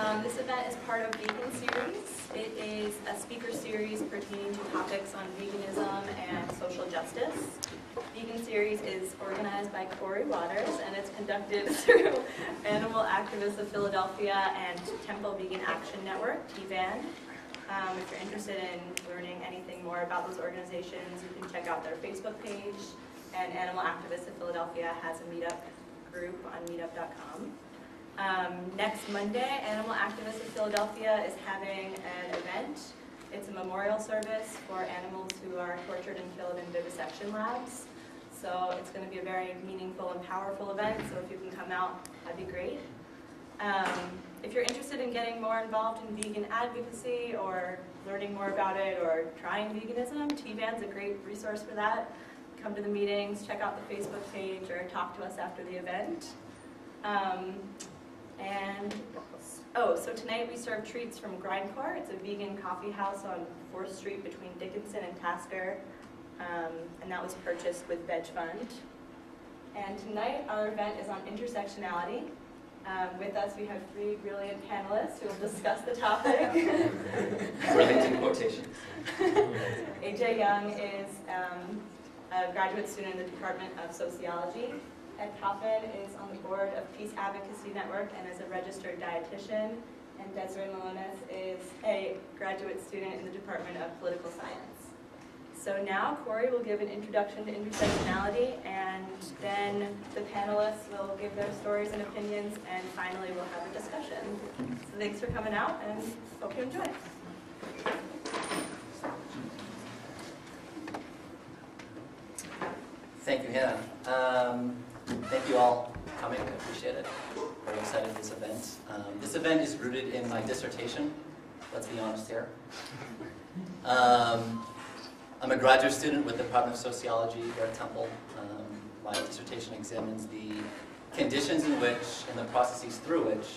This event is part of Vegan Series. It is a speaker series pertaining to topics on veganism and social justice. Vegan Series is organized by Corey Waters, and it's conducted through Animal Activists of Philadelphia and Temple Vegan Action Network, TVAN. If you're interested in learning anything more about those organizations, you can check out their Facebook page, and Animal Activists of Philadelphia has a meetup group on meetup.com. Next Monday, Animal Activists of Philadelphia is having an event. It's a memorial service for animals who are tortured and killed in vivisection labs. So it's going to be a very meaningful and powerful event, so if you can come out, that'd be great. If you're interested in getting more involved in vegan advocacy or learning more about it or trying veganism, TVAN's a great resource for that. Come to the meetings, check out the Facebook page, or talk to us after the event. So tonight we serve treats from Grindcore. It's a vegan coffee house on 4th Street between Dickinson and Tasker, and that was purchased with Veg Fund. And tonight our event is on intersectionality. With us we have 3 brilliant panelists who will discuss the topic. Brilliant in quotations. AJ Young is a graduate student in the Department of Sociology. Ed Coffin is on the board of Peace Advocacy Network and is a registered dietitian. And Desireé Melonas is a graduate student in the Department of Political Science. So now Corey will give an introduction to intersectionality, and then the panelists will give their stories and opinions, and finally we'll have a discussion. So thanks for coming out, and hope you enjoy. Thank you, Hannah. Thank you all for coming. I appreciate it. Very excited for this event. This event is rooted in my dissertation. Let's be honest here. I'm a graduate student with the Department of Sociology here at Temple. My dissertation examines the conditions in which, and the processes through which,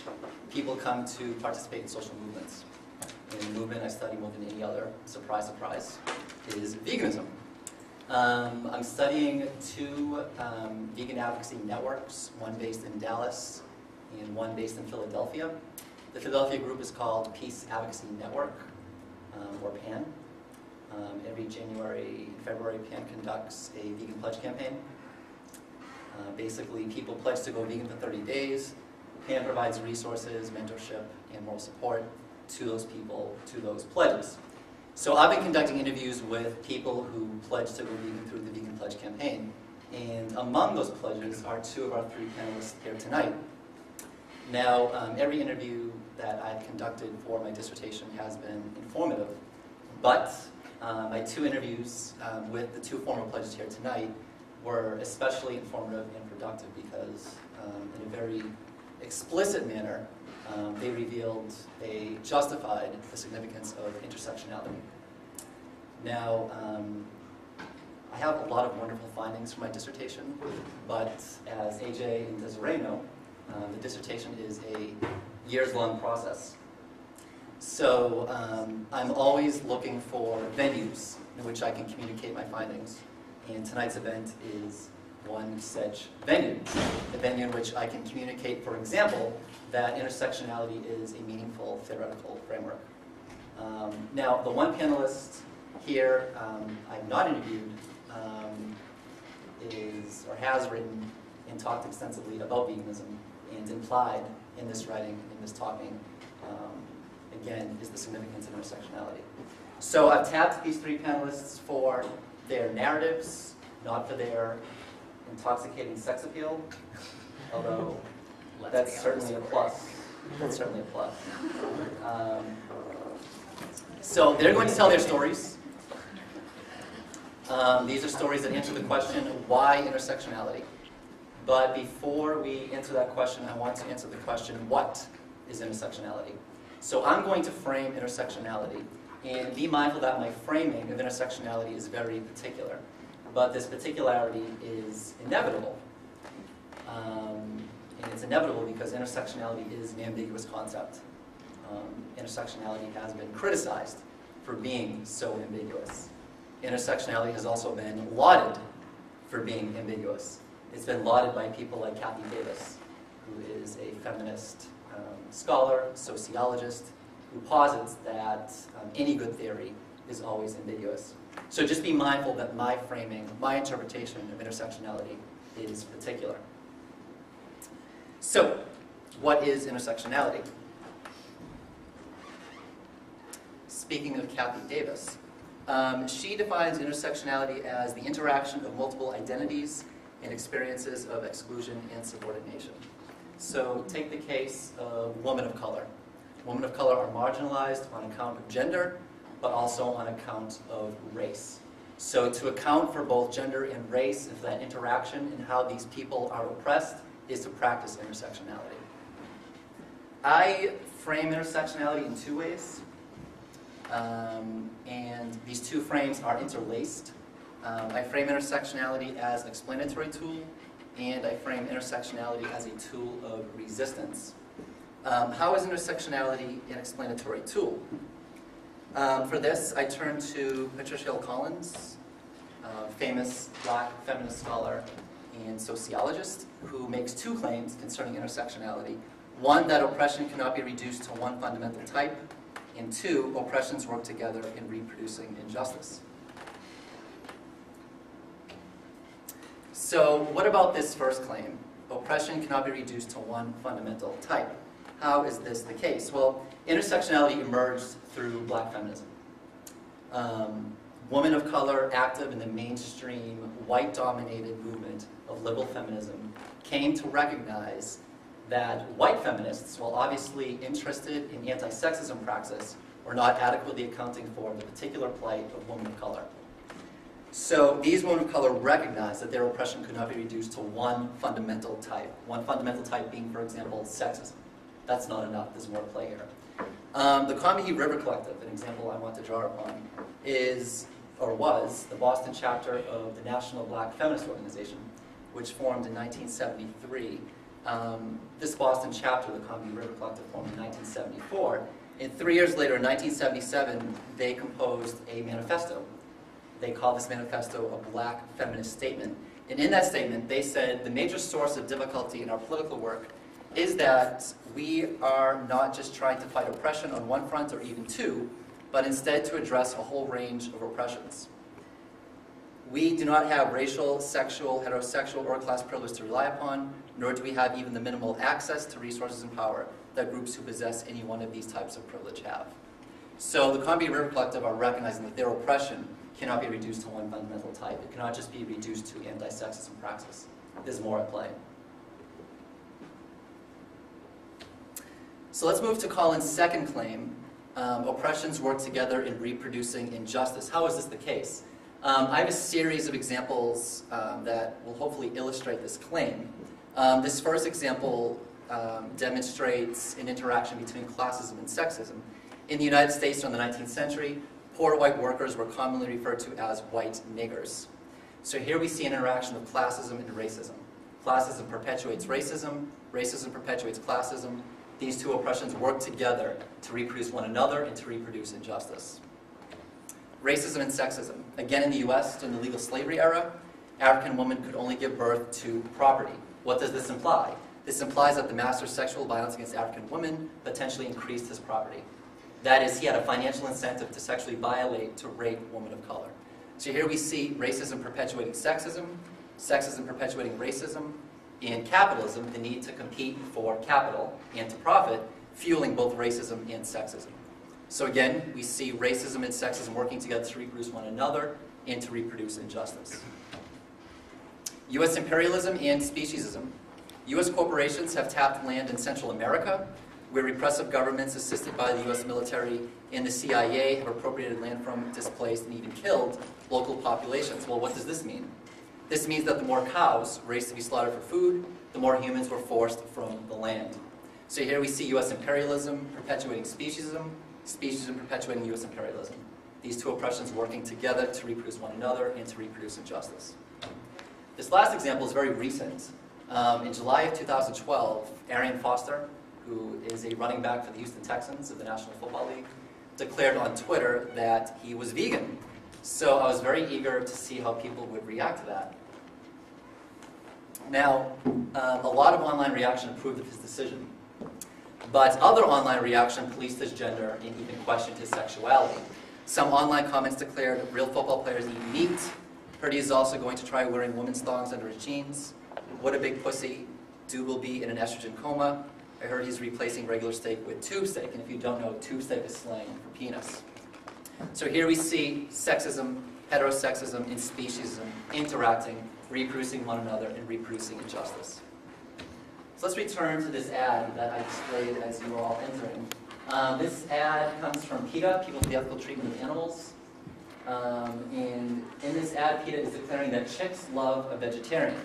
people come to participate in social movements. And the movement I study more than any other, surprise, surprise, is veganism. I'm studying 2 vegan advocacy networks, one based in Dallas and one based in Philadelphia. The Philadelphia group is called Peace Advocacy Network, or PAN. Every January and February, PAN conducts a vegan pledge campaign. Basically, people pledge to go vegan for 30 days. PAN provides resources, mentorship, and moral support to those people, to those pledges. So I've been conducting interviews with people who pledged to go vegan through the Vegan Pledge campaign. And among those pledges are 2 of our 3 panelists here tonight. Now, every interview that I've conducted for my dissertation has been informative, but my 2 interviews with the 2 former pledges here tonight were especially informative and productive because in a very explicit manner, they justified the significance of intersectionality. Now, I have a lot of wonderful findings from my dissertation, but as AJ and Desireé know, the dissertation is a years-long process. So I'm always looking for venues in which I can communicate my findings, and tonight's event is one such venue, a venue in which I can communicate, for example, that intersectionality is a meaningful theoretical framework. Now, the one panelist here I've not interviewed has written and talked extensively about veganism, and implied in this writing, in this talking, again, is the significance of intersectionality. So I've tapped these 3 panelists for their narratives, not for their intoxicating sex appeal, although that's certainly a plus. That's certainly a plus. So they're going to tell their stories. These are stories that answer the question, why intersectionality? But before we answer that question, I want to answer the question, what is intersectionality? So I'm going to frame intersectionality, and be mindful that my framing of intersectionality is very particular. But this particularity is inevitable. And it's inevitable because intersectionality is an ambiguous concept. Intersectionality has been criticized for being so ambiguous. Intersectionality has also been lauded for being ambiguous. It's been lauded by people like Kathy Davis, who is a feminist scholar, sociologist, who posits that any good theory is always ambiguous. So just be mindful that my framing, my interpretation of intersectionality is particular. So, what is intersectionality? Speaking of Kathy Davis, she defines intersectionality as the interaction of multiple identities and experiences of exclusion and subordination. So take the case of women of color. Women of color are marginalized on account of gender, but also on account of race. So to account for both gender and race and for that interaction and how these people are oppressed is to practice intersectionality. I frame intersectionality in two ways, and these two frames are interlaced. I frame intersectionality as an explanatory tool, and I frame intersectionality as a tool of resistance. How is intersectionality an explanatory tool? For this, I turn to Patricia Hill Collins, famous Black feminist scholar and sociologist, who makes two claims concerning intersectionality. One, that oppression cannot be reduced to one fundamental type, and two, oppressions work together in reproducing injustice. So what about this first claim? Oppression cannot be reduced to one fundamental type. How is this the case? Well, intersectionality emerged through Black feminism. Women of color active in the mainstream, white-dominated movement of liberal feminism came to recognize that white feminists, while obviously interested in anti-sexism praxis, were not adequately accounting for the particular plight of women of color. So these women of color recognized that their oppression could not be reduced to one fundamental type. One fundamental type being, for example, sexism. That's not enough. There's more at play here. The Combahee River Collective, an example I want to draw upon, is, or was, the Boston chapter of the National Black Feminist Organization, which formed in 1973. This Boston chapter, the Combahee River Collective, formed in 1974. And 3 years later, in 1977, they composed a manifesto. They called this manifesto a Black Feminist Statement. And in that statement, they said the major source of difficulty in our political work is that we are not just trying to fight oppression on one front or even two, but instead to address a whole range of oppressions. We do not have racial, sexual, heterosexual, or class privilege to rely upon, nor do we have even the minimal access to resources and power that groups who possess any one of these types of privilege have. So the Combahee River Collective are recognizing that their oppression cannot be reduced to one fundamental type. It cannot just be reduced to anti-sexism praxis. There's more at play. So let's move to Colin's second claim. Oppressions work together in reproducing injustice. How is this the case? I have a series of examples that will hopefully illustrate this claim. This first example demonstrates an interaction between classism and sexism. In the United States during the 19th century, poor white workers were commonly referred to as white niggers. So here we see an interaction of classism and racism. Classism perpetuates racism, racism perpetuates classism. These two oppressions work together to reproduce one another and to reproduce injustice. Racism and sexism. Again, in the US, during the legal slavery era, African women could only give birth to property. What does this imply? This implies that the master's sexual violence against African women potentially increased his property. That is, he had a financial incentive to sexually violate, to rape women of color. So here we see racism perpetuating sexism, sexism perpetuating racism, and capitalism, the need to compete for capital and to profit, fueling both racism and sexism. So again, we see racism and sexism working together to reproduce one another and to reproduce injustice. U.S. imperialism and speciesism. U.S. corporations have tapped land in Central America, where repressive governments assisted by the U.S. military and the CIA have appropriated land from, displaced, and even killed local populations. Well, what does this mean? This means that the more cows raised to be slaughtered for food, the more humans were forced from the land. So here we see U.S. imperialism perpetuating speciesism, speciesism perpetuating U.S. imperialism. These two oppressions working together to reproduce one another and to reproduce injustice. This last example is very recent. In July of 2012, Arian Foster, who is a running back for the Houston Texans of the National Football League, declared on Twitter that he was vegan. So I was very eager to see how people would react to that. Now, a lot of online reaction approved of his decision. But other online reaction policed his gender and even questioned his sexuality. Some online comments declared real football players eat meat. Heard he's also going to try wearing women's thongs under his jeans. What a big pussy. Dude will be in an estrogen coma. I heard he's replacing regular steak with tube steak. And if you don't know, tube steak is slang for penis. So here we see sexism, heterosexism, and speciesism interacting, reproducing one another, and reproducing injustice. So let's return to this ad that I displayed as you were all entering. This ad comes from PETA, People for the Ethical Treatment of Animals. And in this ad, PETA is declaring that chicks love a vegetarian.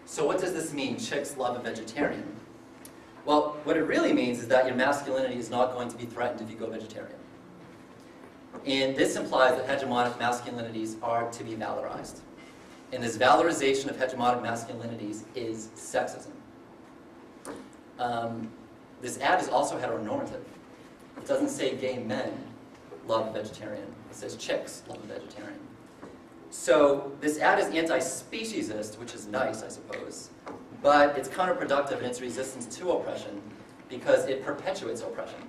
So what does this mean, chicks love a vegetarian? Well, what it really means is that your masculinity is not going to be threatened if you go vegetarian. And this implies that hegemonic masculinities are to be valorized. And this valorization of hegemonic masculinities is sexism. This ad is also heteronormative. It doesn't say gay men love a vegetarian. It says chicks love a vegetarian. So this ad is anti-speciesist, which is nice, I suppose, but it's counterproductive in its resistance to oppression because it perpetuates oppression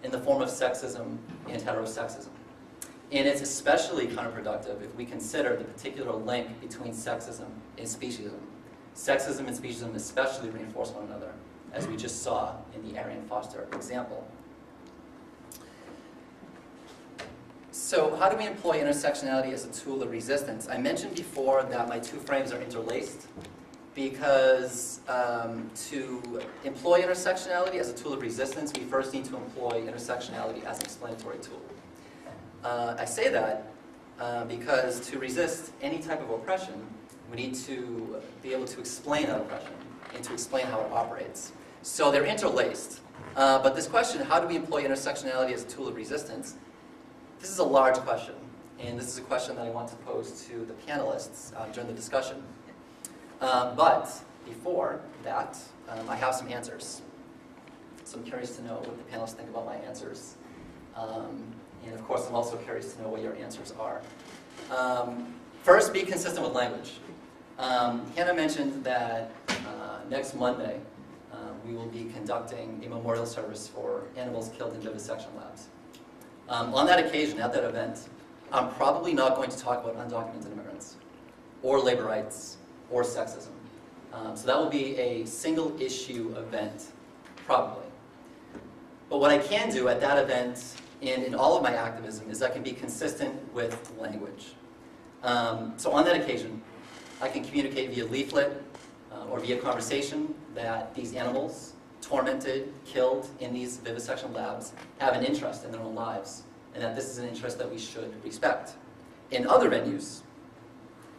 in the form of sexism and heterosexism. And it's especially counterproductive if we consider the particular link between sexism and speciesism. Sexism and speciesism especially reinforce one another, as we just saw in the Arian Foster example. So how do we employ intersectionality as a tool of resistance? I mentioned before that my two frames are interlaced because to employ intersectionality as a tool of resistance, we first need to employ intersectionality as an explanatory tool. I say that because to resist any type of oppression, we need to be able to explain that oppression and to explain how it operates. So they're interlaced. But this question, how do we employ intersectionality as a tool of resistance? This is a large question, and this is a question that I want to pose to the panelists during the discussion. But before that, I have some answers. So I'm curious to know what the panelists think about my answers. And of course, I'm also curious to know what your answers are. First, be consistent with language. Hannah mentioned that next Monday, we will be conducting a memorial service for animals killed in vivisection labs. On that occasion, at that event, I'm probably not going to talk about undocumented immigrants, or labor rights, or sexism. So that will be a single issue event, probably. But what I can do at that event, and in all of my activism, is I can be consistent with language. So on that occasion, I can communicate via leaflet or via conversation that these animals, tormented, killed in these vivisection labs, have an interest in their own lives, and that this is an interest that we should respect. In other venues,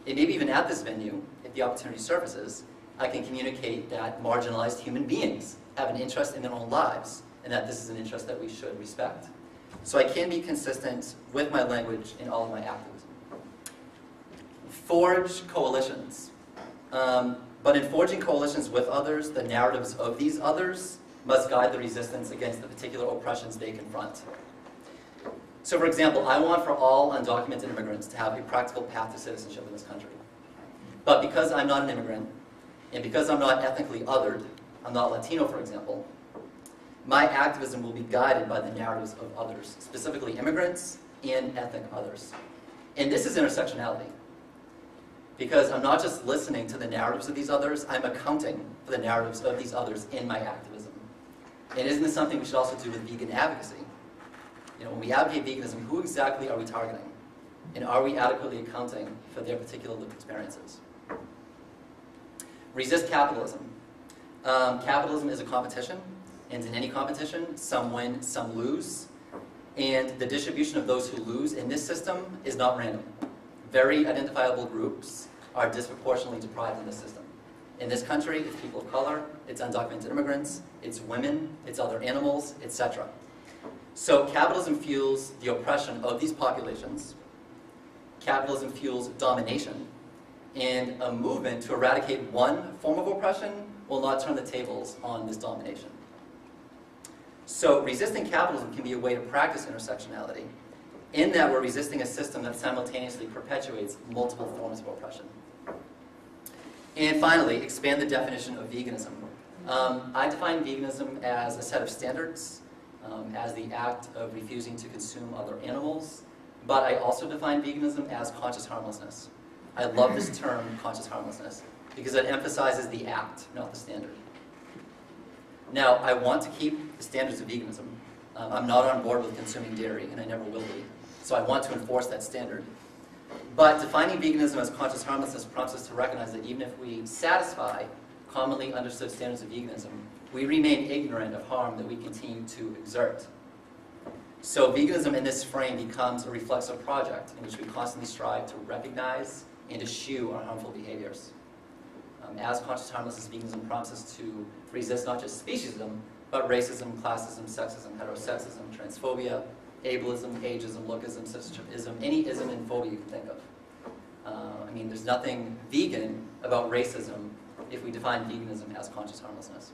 and maybe even at this venue, if the opportunity surfaces, I can communicate that marginalized human beings have an interest in their own lives, and that this is an interest that we should respect. So I can be consistent with my language in all of my activism. Forge coalitions. But in forging coalitions with others, the narratives of these others must guide the resistance against the particular oppressions they confront. So for example, I want for all undocumented immigrants to have a practical path to citizenship in this country. But because I'm not an immigrant, and because I'm not ethnically othered, I'm not Latino, for example, my activism will be guided by the narratives of others, specifically immigrants and ethnic others. And this is intersectionality. Because I'm not just listening to the narratives of these others, I'm accounting for the narratives of these others in my activism. And isn't this something we should also do with vegan advocacy? You know, when we advocate veganism, who exactly are we targeting? And are we adequately accounting for their particular lived experiences? Resist capitalism. Capitalism is a competition, and in any competition, some win, some lose. And the distribution of those who lose in this system is not random. Very identifiable groups are disproportionately deprived in this system. In this country, it's people of color, it's undocumented immigrants, it's women, it's other animals, etc. So capitalism fuels the oppression of these populations. Capitalism fuels domination. And a movement to eradicate one form of oppression will not turn the tables on this domination. So resisting capitalism can be a way to practice intersectionality, in that we're resisting a system that simultaneously perpetuates multiple forms of oppression. And finally, expand the definition of veganism. I define veganism as a set of standards, as the act of refusing to consume other animals, but I also define veganism as conscious harmlessness. I love this term, conscious harmlessness, because it emphasizes the act, not the standard. Now, I want to keep the standards of veganism. I'm not on board with consuming dairy, and I never will be, so I want to enforce that standard. But defining veganism as conscious harmlessness prompts us to recognize that even if we satisfy commonly understood standards of veganism, we remain ignorant of harm that we continue to exert. So veganism in this frame becomes a reflexive project in which we constantly strive to recognize and eschew our harmful behaviors. As conscious harmlessness, veganism prompts us to resist not just speciesism, but racism, classism, sexism, heterosexism, transphobia, ableism, ageism, lookism, citizenshipism, any ism and phobia you can think of. I mean, there's nothing vegan about racism if we define veganism as conscious harmlessness.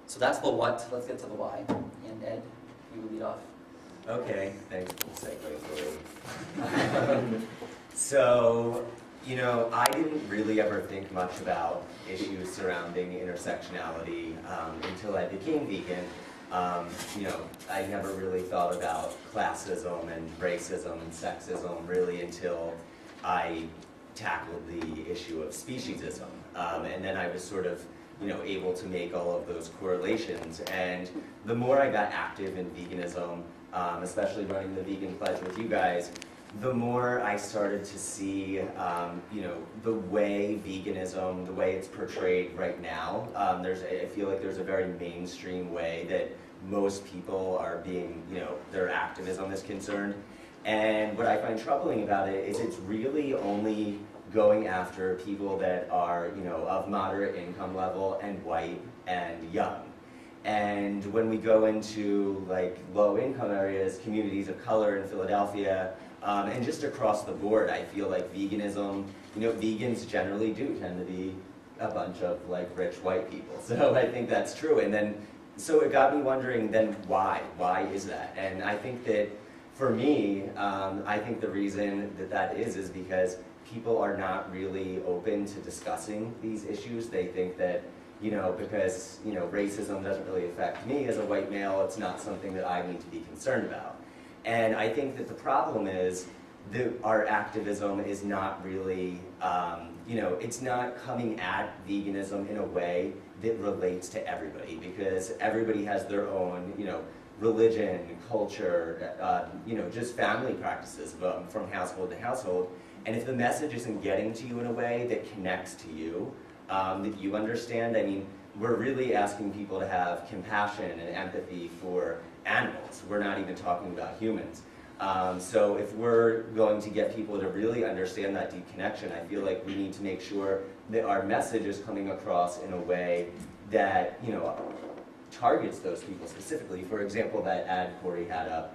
So that's the what. Let's get to the why. And Ed, you will lead off. Okay, thanks for the segue. So, you know, I didn't really ever think much about issues surrounding intersectionality until I became vegan. You know, I never really thought about classism and racism and sexism really until I tackled the issue of speciesism. And then I was sort of, you know, able to make all of those correlations. And the more I got active in veganism, especially running the Vegan Pledge with you guys, the more I started to see, you know, the way veganism, the way it's portrayed right now. I feel like there's a very mainstream way that most people are being, you know, their activism is concerned. And what I find troubling about it is it's really only going after people that are, you know, of moderate income level and white and young. And when we go into like low income areas, communities of color in Philadelphia, and just across the board, I feel like veganism, you know, vegans generally do tend to be a bunch of like rich white people. So I think that's true. And then, so it got me wondering then why? Why is that? And I think that for me, I think the reason that that is because people are not really open to discussing these issues. They think that, you know, because, you know, racism doesn't really affect me as a white male, it's not something that I need to be concerned about. And I think that the problem is that our activism is not really, you know, it's not coming at veganism in a way that relates to everybody, because everybody has their own, you know, religion, culture, you know, just family practices from household to household. And if the message isn't getting to you in a way that connects to you, that you understand, I mean, we're really asking people to have compassion and empathy for animals. We're not even talking about humans. So if we're going to get people to really understand that deep connection, I feel like we need to make sure that our message is coming across in a way that, you know, targets those people specifically. For example, that ad Corey had up,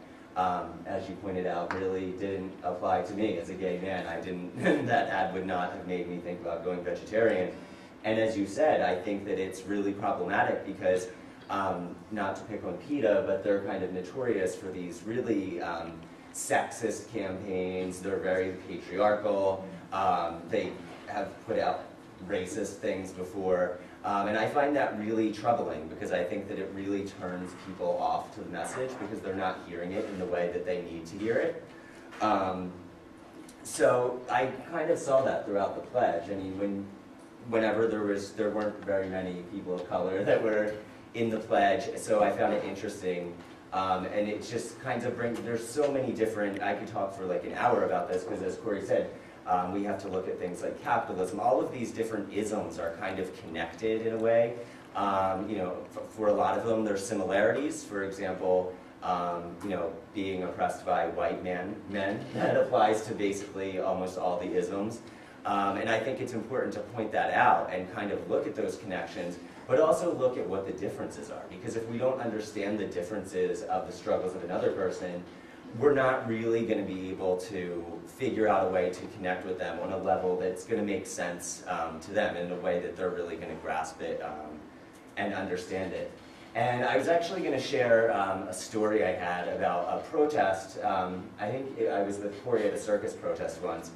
as you pointed out, really didn't apply to me as a gay man. I didn't, that ad would not have made me think about going vegetarian. And as you said, I think that it's really problematic because, not to pick on PETA, but they're kind of notorious for these really sexist campaigns. They're very patriarchal. They have put out racist things before. And I find that really troubling because I think that it really turns people off to the message because they're not hearing it in the way that they need to hear it. So I kind of saw that throughout the pledge. I mean, whenever there weren't very many people of color that were in the pledge, so I found it interesting. And it just kind of brings, there's so many different, I could talk for like an hour about this because as Corey said, we have to look at things like capitalism. All of these different isms are kind of connected in a way. You know, for a lot of them, there's similarities. For example, you know, being oppressed by white men, that applies to basically almost all the isms. And I think it's important to point that out and kind of look at those connections, but also look at what the differences are. Because if we don't understand the differences of the struggles of another person, we're not really going to be able to figure out a way to connect with them on a level that's going to make sense to them in a way that they're really going to grasp it and understand it. And I was actually going to share a story I had about a protest. I think I was with Corey at a circus protest once,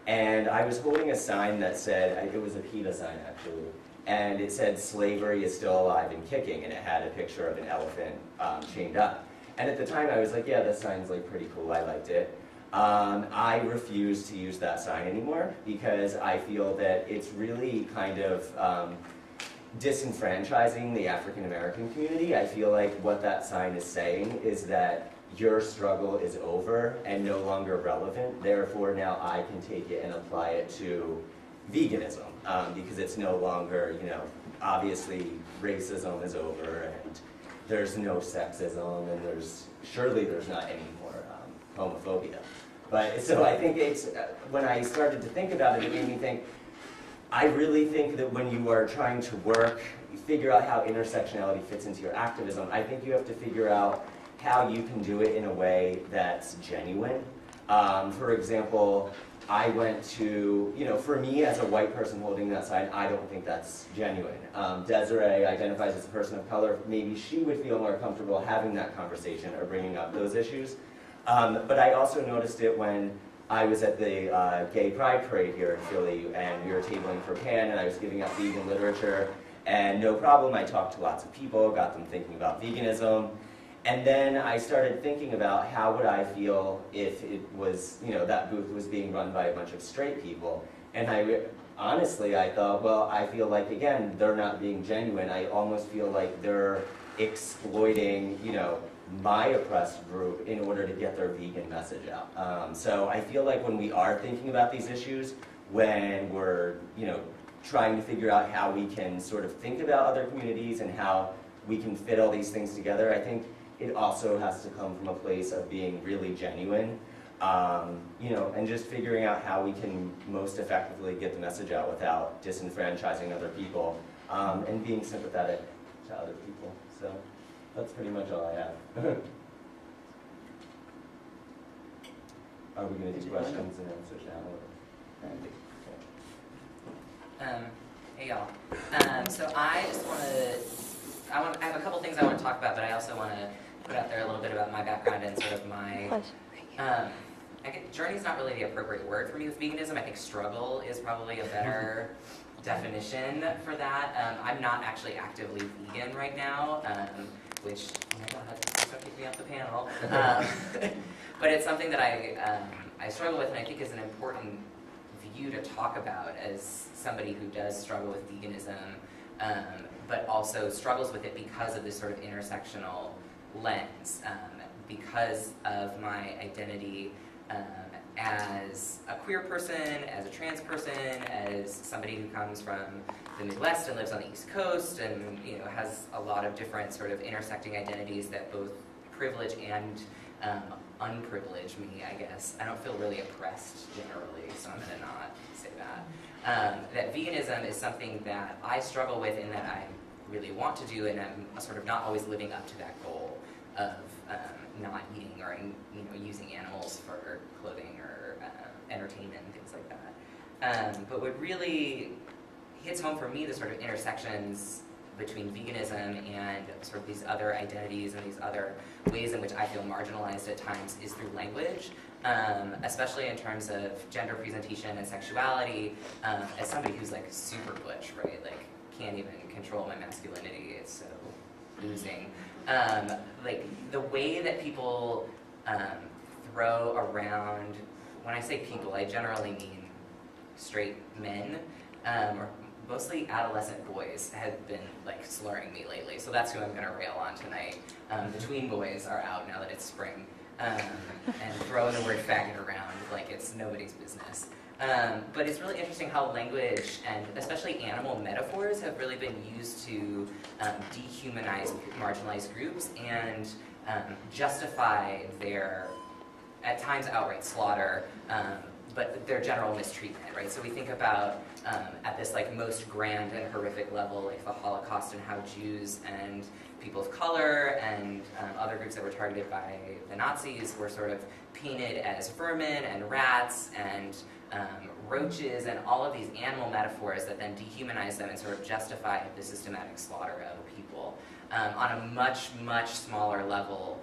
And I was holding a sign that said, it was a PETA sign actually, and it said, "Slavery is still alive and kicking," and it had a picture of an elephant chained up. And at the time I was like, yeah, this sign's like pretty cool, I liked it. I refuse to use that sign anymore because I feel that it's really kind of disenfranchising the African American community. I feel like what that sign is saying is that your struggle is over and no longer relevant, therefore now I can take it and apply it to veganism, because it's no longer, you know, obviously racism is over and there's no sexism and surely there's not any more homophobia. But so I think it's, when I started to think about it, it made me think, I really think that when you are trying to figure out how intersectionality fits into your activism, I think you have to figure out how you can do it in a way that's genuine. For example, I went to, you know, for me as a white person holding that sign, I don't think that's genuine. Desireé identifies as a person of color. Maybe she would feel more comfortable having that conversation or bringing up those issues. But I also noticed it when I was at the Gay Pride Parade here in Philly, and we were tabling for Pan, and I was giving out vegan literature, and no problem, I talked to lots of people, got them thinking about veganism, and then I started thinking about how would I feel if it was, you know, that booth was being run by a bunch of straight people, and honestly, I thought, well, I feel like, again, they're not being genuine. I almost feel like they're exploiting, you know, my oppressed group in order to get their vegan message out. So I feel like when we are thinking about these issues, when we're, you know, trying to figure out how we can sort of think about other communities and how we can fit all these things together, I think it also has to come from a place of being really genuine, you know, and just figuring out how we can most effectively get the message out without disenfranchising other people, and being sympathetic to other people. So that's pretty much all I have. Are we going to do questions and answers now? Or? Hey y'all. So I just I have a couple things I want to talk about, but I also want to put out there a little bit about my background and sort of my, journey is not really the appropriate word for me with veganism. I think struggle is probably a better definition for that. I'm not actually actively vegan right now, which, oh my god, don't kick me off the panel. But it's something that I struggle with, and I think is an important view to talk about as somebody who does struggle with veganism, but also struggles with it because of this sort of intersectional lens, because of my identity as a queer person, as a trans person, as somebody who comes from the Midwest and lives on the East Coast, and you know has a lot of different sort of intersecting identities that both privilege and unprivilege me, I guess. I don't feel really oppressed generally, so I'm going to not say that. That veganism is something that I struggle with and that I really want to do, and I'm sort of not always living up to that goal of not eating or using animals for clothing or entertainment and things like that. But what really hits home for me, the sort of intersections between veganism and sort of these other identities and these other ways in which I feel marginalized at times, is through language, especially in terms of gender presentation and sexuality. As somebody who's like super butch, right? Like can't even control my masculinity, it's so losing. Like the way that people throw around, when I say people, I generally mean straight men, or mostly adolescent boys have been like slurring me lately, so that's who I'm going to rail on tonight. The tween boys are out now that it's spring, and throwing the word faggot around like it's nobody's business. But it's really interesting how language, and especially animal metaphors, have really been used to dehumanize marginalized groups and justify their, at times, outright slaughter, but their general mistreatment, right? So we think about, at this like most grand and horrific level, like the Holocaust, and how Jews and people of color and other groups that were targeted by the Nazis were sort of painted as vermin and rats and roaches and all of these animal metaphors that then dehumanize them and sort of justify the systematic slaughter of people on a much, much smaller level,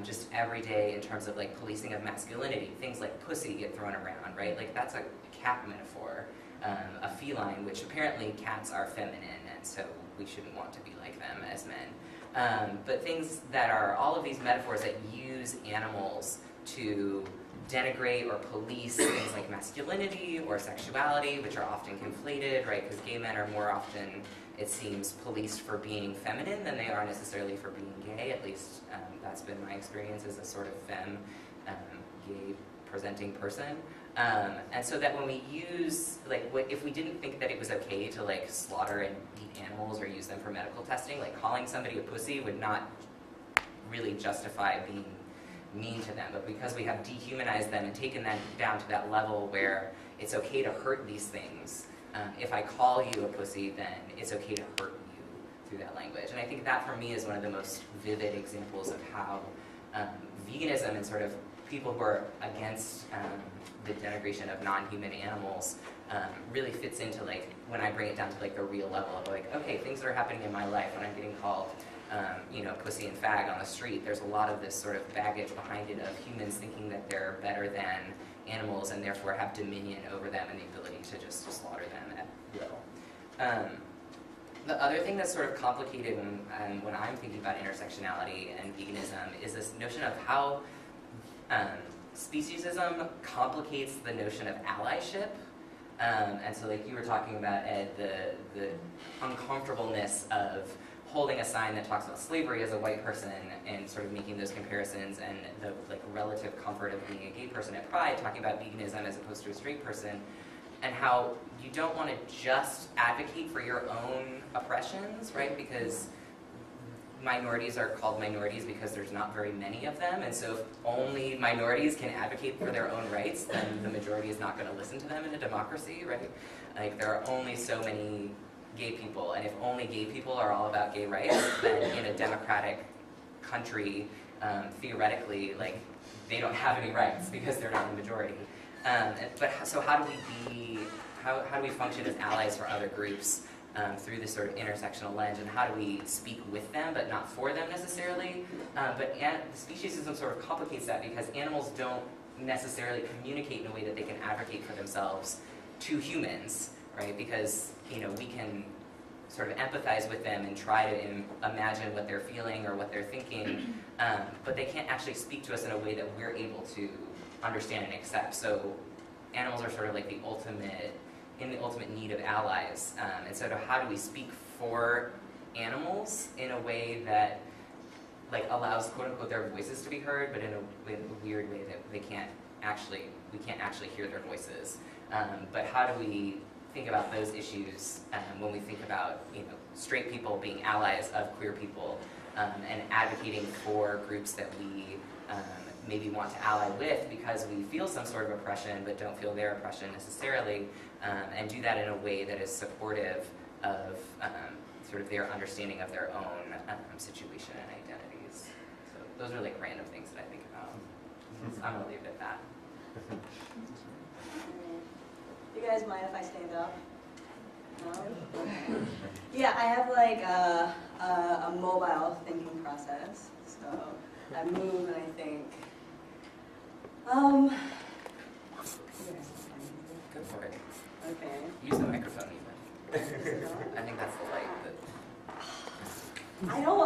just every day in terms of like policing of masculinity. Things like pussy get thrown around, right? Like that's a cat metaphor, a feline, which apparently cats are feminine, and so we shouldn't want to be like them as men. But things that are all of these metaphors that use animals to denigrate or police things like masculinity or sexuality, which are often conflated, right? Because gay men are more often, it seems, policed for being feminine than they are necessarily for being gay. At least that's been my experience as a sort of femme, gay presenting person. And so that when we use, like, if we didn't think that it was okay to like slaughter and eat animals or use them for medical testing, like calling somebody a pussy would not really justify being mean to them. But because we have dehumanized them and taken them down to that level where it's okay to hurt these things, if I call you a pussy, then it's okay to hurt you through that language. And I think that for me is one of the most vivid examples of how veganism and sort of people who are against the denigration of non-human animals really fits into, like, when I bring it down to like the real level of like, okay, things that are happening in my life when I'm getting called you know, pussy and fag on the street, there's a lot of this sort of baggage behind it of humans thinking that they're better than animals and therefore have dominion over them and the ability to just slaughter them at will. The other thing that's sort of complicated when I'm thinking about intersectionality and veganism is this notion of how speciesism complicates the notion of allyship. And so, like you were talking about, Ed, the uncomfortableness of holding a sign that talks about slavery as a white person and sort of making those comparisons, and the like relative comfort of being a gay person at Pride, talking about veganism as opposed to a straight person, and how you don't want to just advocate for your own oppressions, right? Because minorities are called minorities because there's not very many of them, and so if only minorities can advocate for their own rights, then the majority is not going to listen to them in a democracy, right? Like, there are only so many gay people, and if only gay people are all about gay rights, then in a democratic country, theoretically, like, they don't have any rights because they're not the majority. But so how do we function as allies for other groups through this sort of intersectional lens, and how do we speak with them but not for them necessarily? But speciesism sort of complicates that because animals don't necessarily communicate in a way that they can advocate for themselves to humans, right? Because, you know, we can sort of empathize with them and try to imagine what they're feeling or what they're thinking, but they can't actually speak to us in a way that we're able to understand and accept. So animals are sort of like the ultimate need of allies. And so how do we speak for animals in a way that like allows quote unquote their voices to be heard, but in a weird way that we can't actually hear their voices. But how do we think about those issues when we think about, you know, straight people being allies of queer people and advocating for groups that we maybe want to ally with because we feel some sort of oppression but don't feel their oppression necessarily, and do that in a way that is supportive of sort of their understanding of their own situation and identities. So those are like random things that I think about. I'm going to leave it at that. You guys mind if I stand up? No? Yeah, I have like a mobile thinking process. So I move and I think. Go for it. Okay. Use the microphone even. I think that's the light.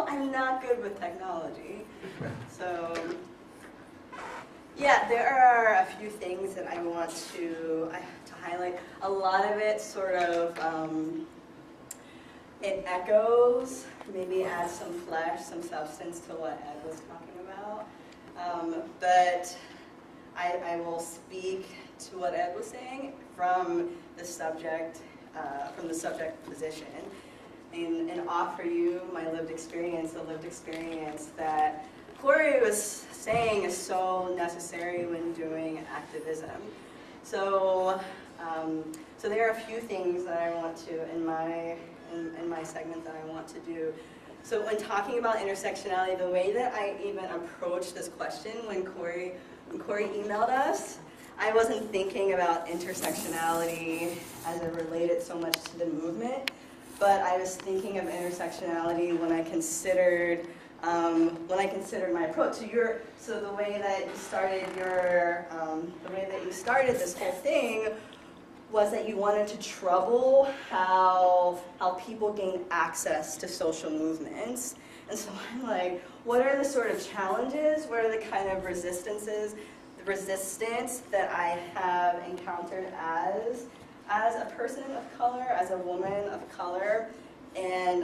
I'm not good with technology. So yeah, there are a few things that I want to highlight. A lot of it sort of, it echoes, maybe adds some flesh, some substance to what Ed was talking about. But I will speak to what Ed was saying from the subject position, and offer you my lived experience, the lived experience that Corey was saying is so necessary when doing activism. So, so there are a few things that I want to, in my segment that I want to do. So when talking about intersectionality, the way that I even approached this question when Corey emailed us, I wasn't thinking about intersectionality as it related so much to the movement, but I was thinking of intersectionality when I considered my approach. So the way that you started this whole thing was that you wanted to trouble how people gain access to social movements. And so I'm like, what are the sort of challenges? What are the kind of resistance that I have encountered as a person of color, as a woman of color? And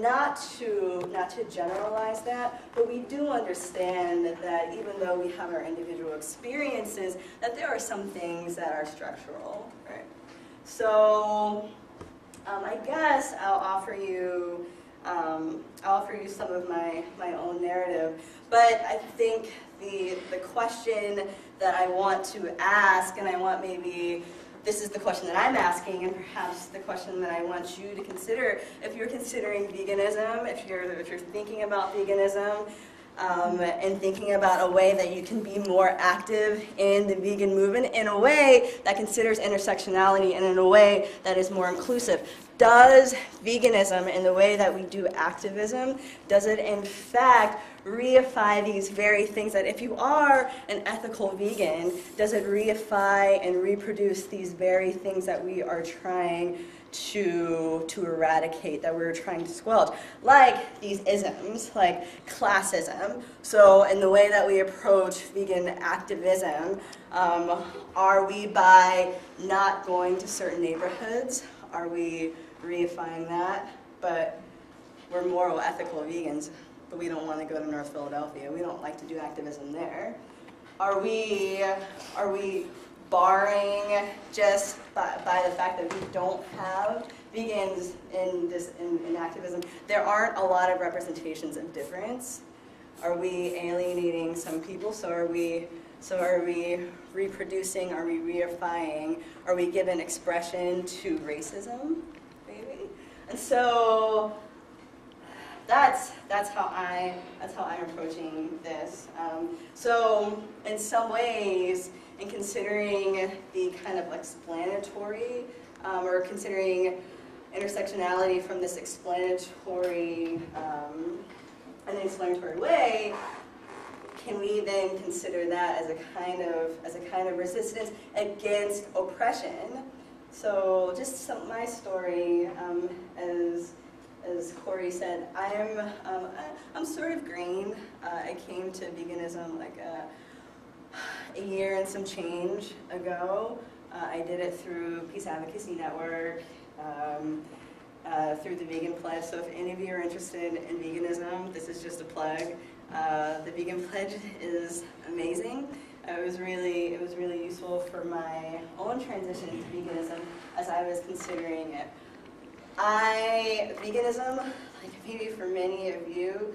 not to generalize that, but we do understand that even though we have our individual experiences, that there are some things that are structural, right? So I guess I'll offer you some of my own narrative, but I think the question that I want to ask, and I want maybe this is the question that I'm asking, and perhaps the question that I want you to consider if you're considering veganism, if you're thinking about veganism, and thinking about a way that you can be more active in the vegan movement in a way that considers intersectionality and in a way that is more inclusive. Does veganism, in the way that we do activism, does it in fact reify these very things that if you are an ethical vegan, does it reify and reproduce these very things that we are trying to eradicate, that we're trying to squelch, like these isms, like classism. So in the way that we approach vegan activism, are we by not going to certain neighborhoods, are we reifying that? But we're moral, ethical vegans, but we don't want to go to North Philadelphia. We don't like to do activism there. Are we barring just by the fact that we don't have vegans in activism? There aren't a lot of representations of difference. Are we alienating some people? So are we reproducing? Are we reifying? Are we giving expression to racism? Maybe. And so that's how I'm approaching this. So in some ways, in considering the kind of explanatory, or considering intersectionality from this explanatory, an explanatory way, can we then consider that as a kind of resistance against oppression? So just my story, as Corey said, I'm sort of green. I came to veganism like a year and some change ago. I did it through Peace Advocacy Network, through the Vegan Pledge. So if any of you are interested in veganism, this is just a plug. The Vegan Pledge is amazing. It was really useful for my own transition to veganism as I was considering it. Veganism, like maybe for many of you,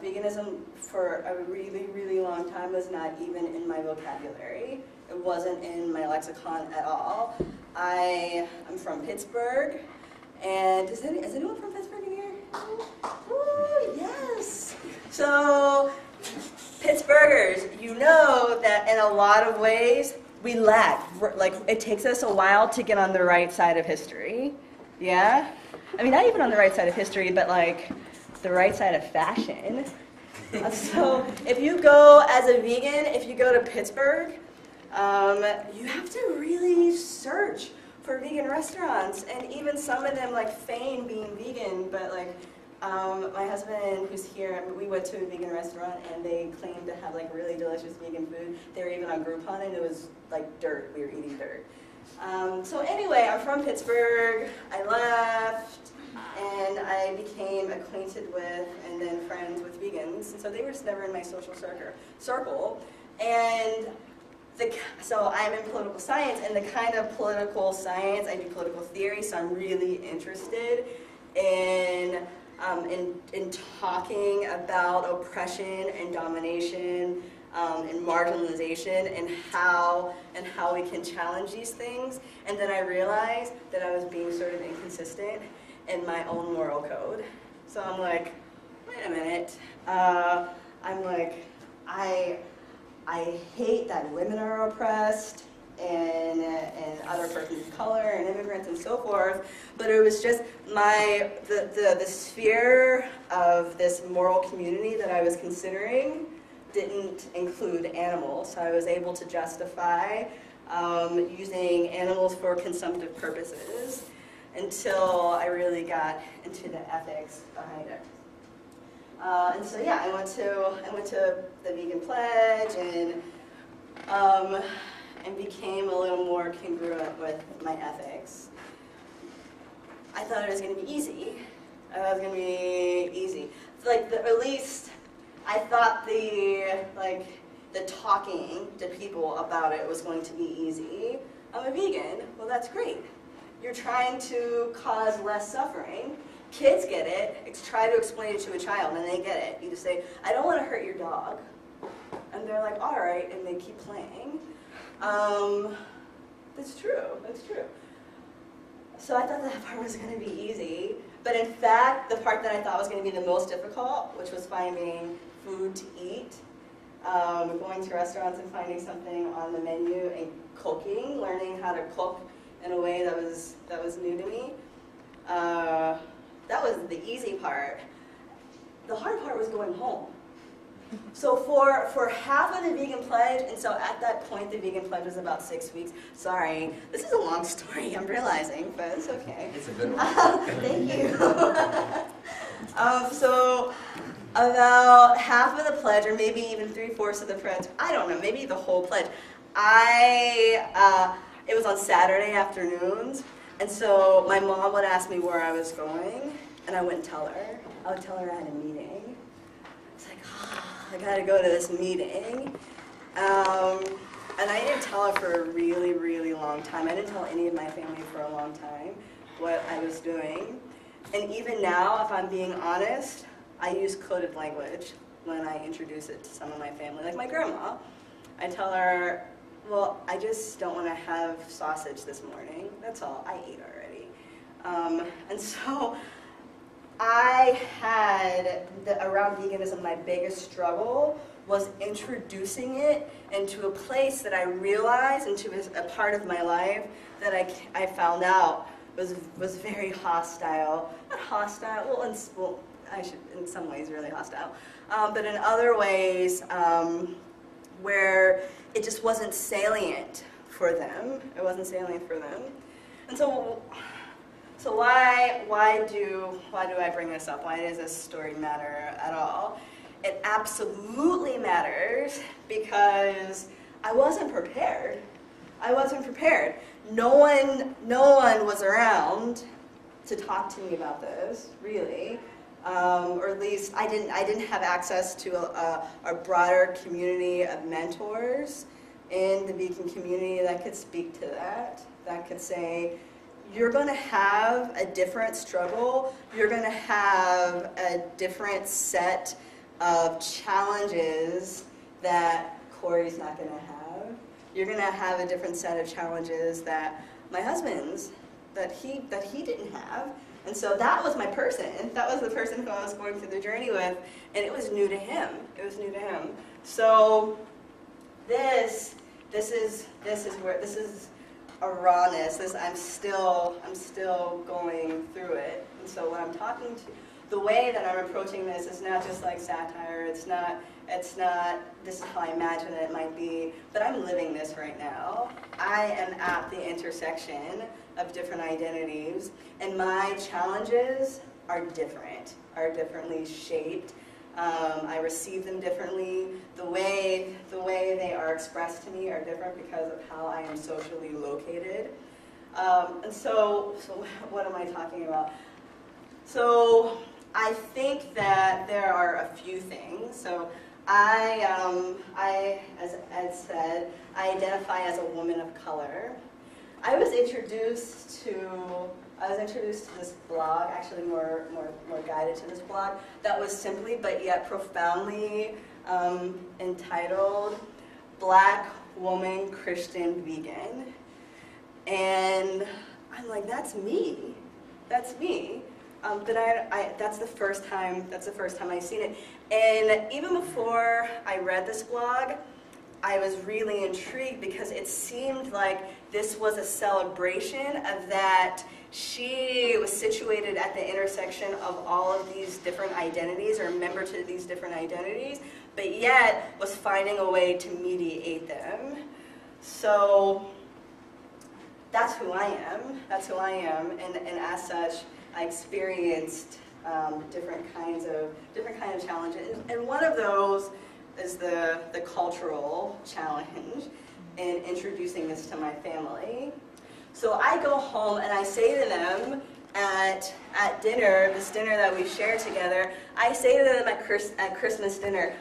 veganism for a really, really long time was not even in my vocabulary. It wasn't in my lexicon at all. I'm from Pittsburgh, and is anyone from Pittsburgh in here? Ooh, yes! So, Pittsburghers, you know that in a lot of ways, we lag. Like, it takes us a while to get on the right side of history. Yeah? I mean, not even on the right side of history, but like the right side of fashion. So if you go as a vegan, if you go to Pittsburgh, you have to really search for vegan restaurants, and even some of them like feign being vegan, but like my husband who's here, we went to a vegan restaurant and they claimed to have like really delicious vegan food. They were even on Groupon and it was like dirt, we were eating dirt. So anyway, I'm from Pittsburgh. I left, and I became acquainted with and then friends with vegans. And so they were just never in my social circle. And so I'm in political science, and the kind of political science, I do political theory, so I'm really interested in talking about oppression and domination, and marginalization, and how we can challenge these things. And then I realized that I was being sort of inconsistent in my own moral code. So I'm like, wait a minute. I'm like, I hate that women are oppressed, and other persons of color, and immigrants, and so forth. But it was just the sphere of this moral community that I was considering didn't include animals, so I was able to justify using animals for consumptive purposes, until I really got into the ethics behind it. And so yeah, I went to the Vegan Pledge and became a little more congruent with my ethics. I thought it was going to be easy. I thought it was going to be easy. Like at least I thought the talking to people about it was going to be easy. I'm a vegan. Well, that's great. You're trying to cause less suffering. Kids get it. Try to explain it to a child, and they get it. You just say, I don't want to hurt your dog. And they're like, all right, and they keep playing. That's true. That's true. So I thought that part was going to be easy. But in fact, the part that I thought was going to be the most difficult, which was finding food to eat, going to restaurants and finding something on the menu, and cooking, learning how to cook in a way that was new to me. That was the easy part. The hard part was going home. So for half of the Vegan Pledge, and so at that point the Vegan Pledge was about 6 weeks. Sorry, this is a long story, I'm realizing, but it's okay. It's a good one. Thank you. So about half of the pledge, or maybe even 3/4 of the pledge, I don't know, maybe the whole pledge, it was on Saturday afternoons, and so my mom would ask me where I was going, and I wouldn't tell her. I would tell her I had a meeting. It's like, I gotta go to this meeting. And I didn't tell her for a really, really long time. I didn't tell any of my family for a long time what I was doing. And even now, if I'm being honest, I use coded language when I introduce it to some of my family. Like my grandma, I tell her, well, I just don't want to have sausage this morning. That's all. I ate already. And so I had, around veganism, my biggest struggle was introducing it into a place that I realized, into a part of my life that I found out was very hostile. Not hostile, well, I should, in some ways, really hostile. But in other ways, where it just wasn't salient for them. It wasn't salient for them. And so why do I bring this up? Why does this story matter at all? It absolutely matters because I wasn't prepared. I wasn't prepared. No one was around to talk to me about this, really. Or at least I didn't have access to a broader community of mentors in the vegan community that could speak to that could say, you're going to have a different struggle, you're going to have a different set of challenges that Corey's not going to have. You're going to have a different set of challenges that my husband's, that he didn't have. And so that was my person. That was the person who I was going through the journey with, and it was new to him. It was new to him. So this is a rawness. I'm still going through it. And so when I'm talking to, the way that I'm approaching this is not just like satire. It's not. This is how I imagine it might be. But I'm living this right now. I am at the intersection of different identities, and my challenges are differently shaped. I receive them differently. The way they are expressed to me are different because of how I am socially located. And so what am I talking about? So I think that there are a few things. So as Ed said, I identify as a woman of color. I was introduced to this blog, actually more guided to this blog, that was simply but yet profoundly entitled Black Woman Christian Vegan. And I'm like, that's me. That's me. That's the first time I've seen it. And even before I read this blog, I was really intrigued because it seemed like this was a celebration of that she was situated at the intersection of all of these different identities, or a member to these different identities, but yet was finding a way to mediate them. So that's who I am. That's who I am, and as such, I experienced different kinds of challenges. And one of those is the cultural challenge in introducing this to my family. So I go home and I say to them at dinner, this dinner that we share together, I say to them at Christmas dinner,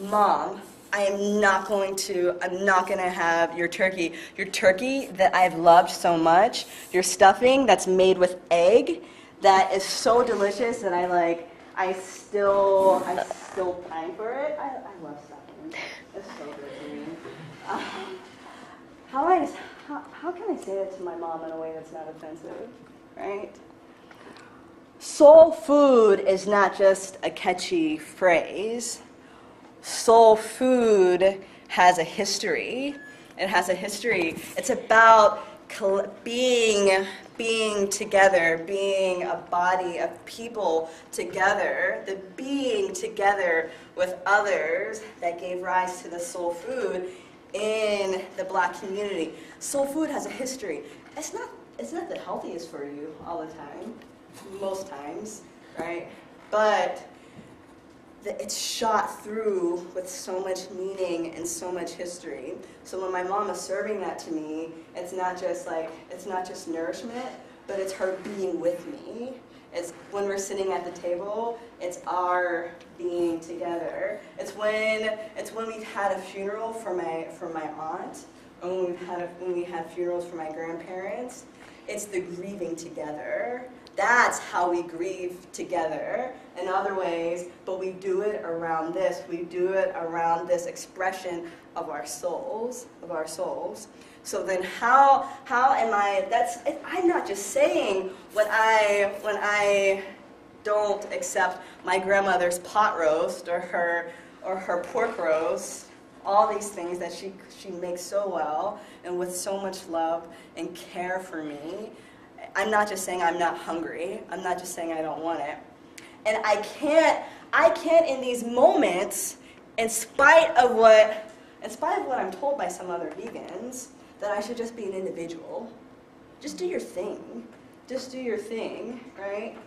Mom, I'm not going to have your turkey that I've loved so much, your stuffing that's made with egg, that is so delicious that I still pine for it. I love stuffing. It's so good to me. How can I say that to my mom in a way that's not offensive, right? Soul food is not just a catchy phrase. Soul food has a history. It has a history. It's about being together, being a body of people together, the being together with others that gave rise to the soul food in the Black community. Soul food has a history. It's not the healthiest for you all the time, most times, right? But it's shot through with so much meaning and so much history. So when my mom is serving that to me, it's not just nourishment, but it's her being with me. It's when we're sitting at the table, it's our being together. It's when we've had a funeral for my aunt, or when we had funerals for my grandparents. It's the grieving together. That's how we grieve together in other ways, but we do it around this. We do it around this expression of our souls, So then how am I, I'm not just saying when I don't accept my grandmother's pot roast or her pork roast, all these things that she makes so well and with so much love and care for me. I'm not just saying I'm not hungry. I'm not just saying I don't want it. And I can't in these moments, in spite of what I'm told by some other vegans, that I should just be an individual. Just do your thing. Just do your thing, right?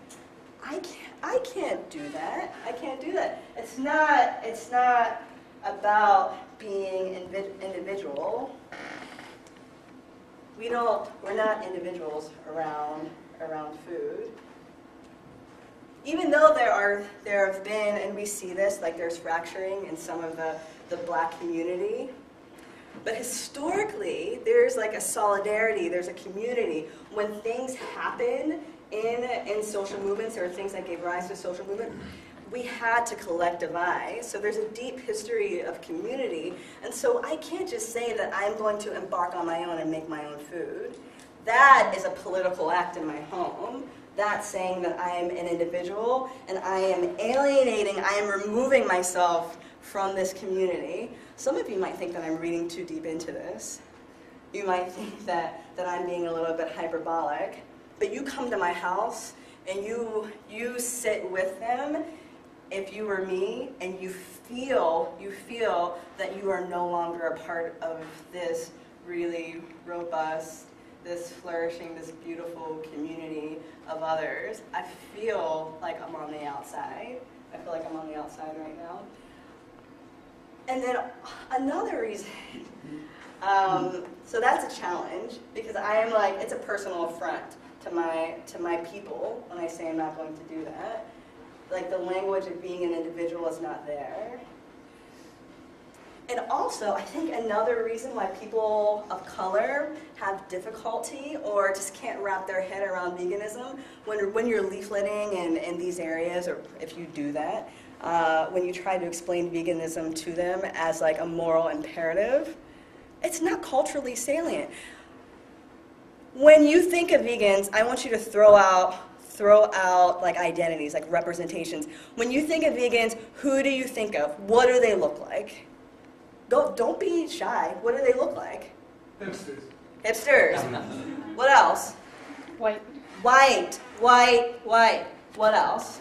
I can't do that. I can't do that. It's not about being individual. We're not individuals around food. Even though there have been, and we see this, like there's fracturing in some of the Black community, but historically there's like a solidarity, there's a community. When things happen in social movements or things that gave rise to social movement, we had to collectivize. So there's a deep history of community. And so I can't just say that I'm going to embark on my own and make my own food. That is a political act in my home. That's saying that I am an individual and I am alienating, I am removing myself from this community. Some of you might think that I'm reading too deep into this. You might think that I'm being a little bit hyperbolic. But you come to my house and you sit with them, if you were me, and you feel that you are no longer a part of this really robust, this flourishing, this beautiful community of others. I feel like I'm on the outside. I feel like I'm on the outside right now. And then another reason, so that's a challenge, because I am like, it's a personal affront to my people when I say I'm not going to do that. Like the language of being an individual is not there. And also, I think another reason why people of color have difficulty or just can't wrap their head around veganism, when you're leafleting in these areas, or if you do that, when you try to explain veganism to them as like a moral imperative, it's not culturally salient. When you think of vegans, I want you to throw out like identities, like representations. When you think of vegans, who do you think of? What do they look like? Don't be shy. What do they look like? Hipsters. Hipsters. What else? White. White. What else?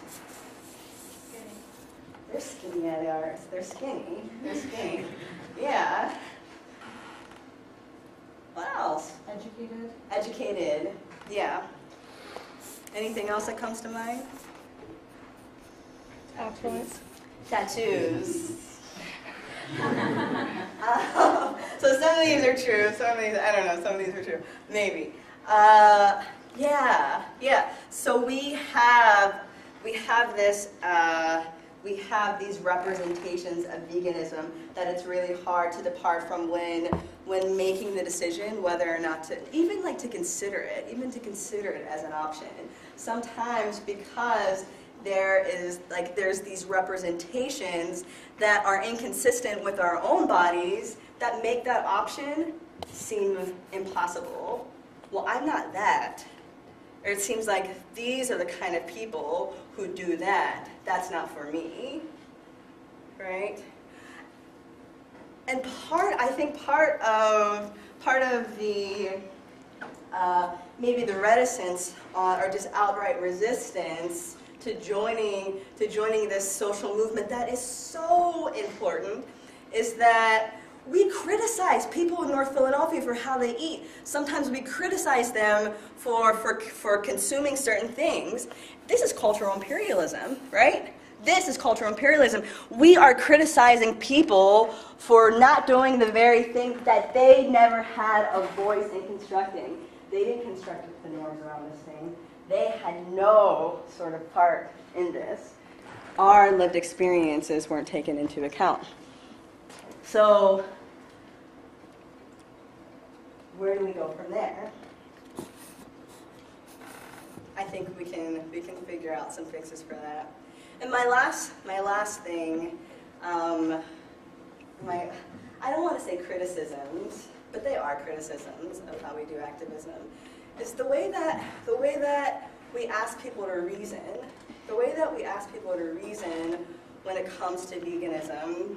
They're skinny, yeah, they are. They're skinny. Yeah. What else? Educated. Educated, yeah. Anything else that comes to mind? Affluent. Tattoos. So some of these are true, some of these, I don't know, some of these are true. Maybe. Yeah. So we have these representations of veganism that it's really hard to depart from when making the decision whether or not to even to consider it as an option. Sometimes because there's these representations that are inconsistent with our own bodies that make that option seem impossible. Well, I'm not that. Or it seems like these are the kind of people who do that. That's not for me, right? And I think part of the maybe the reticence or just outright resistance to joining this social movement that is so important is that we criticize people in North Philadelphia for how they eat. Sometimes we criticize them for consuming certain things. This is cultural imperialism, right? This is cultural imperialism. We are criticizing people for not doing the very thing that they never had a voice in constructing. They didn't construct the norms around this thing. They had no sort of part in this. Our lived experiences weren't taken into account. So, where do we go from there? I think we can figure out some fixes for that. And my last thing, I don't want to say criticisms, but they are criticisms of how we do activism, is the way that we ask people to reason. The way that we ask people to reason when it comes to veganism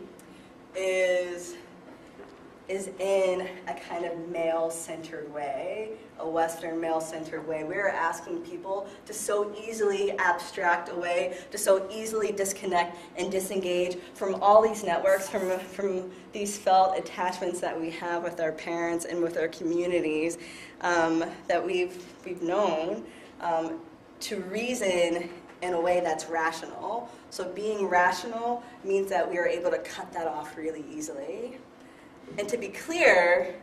is in a kind of male-centered way, a Western male-centered way. We're asking people to so easily abstract away, to so easily disconnect and disengage from all these networks, from these felt attachments that we have with our parents and with our communities that we've known, to reason in a way that's rational. So being rational means that we are able to cut that off really easily. And to be clear,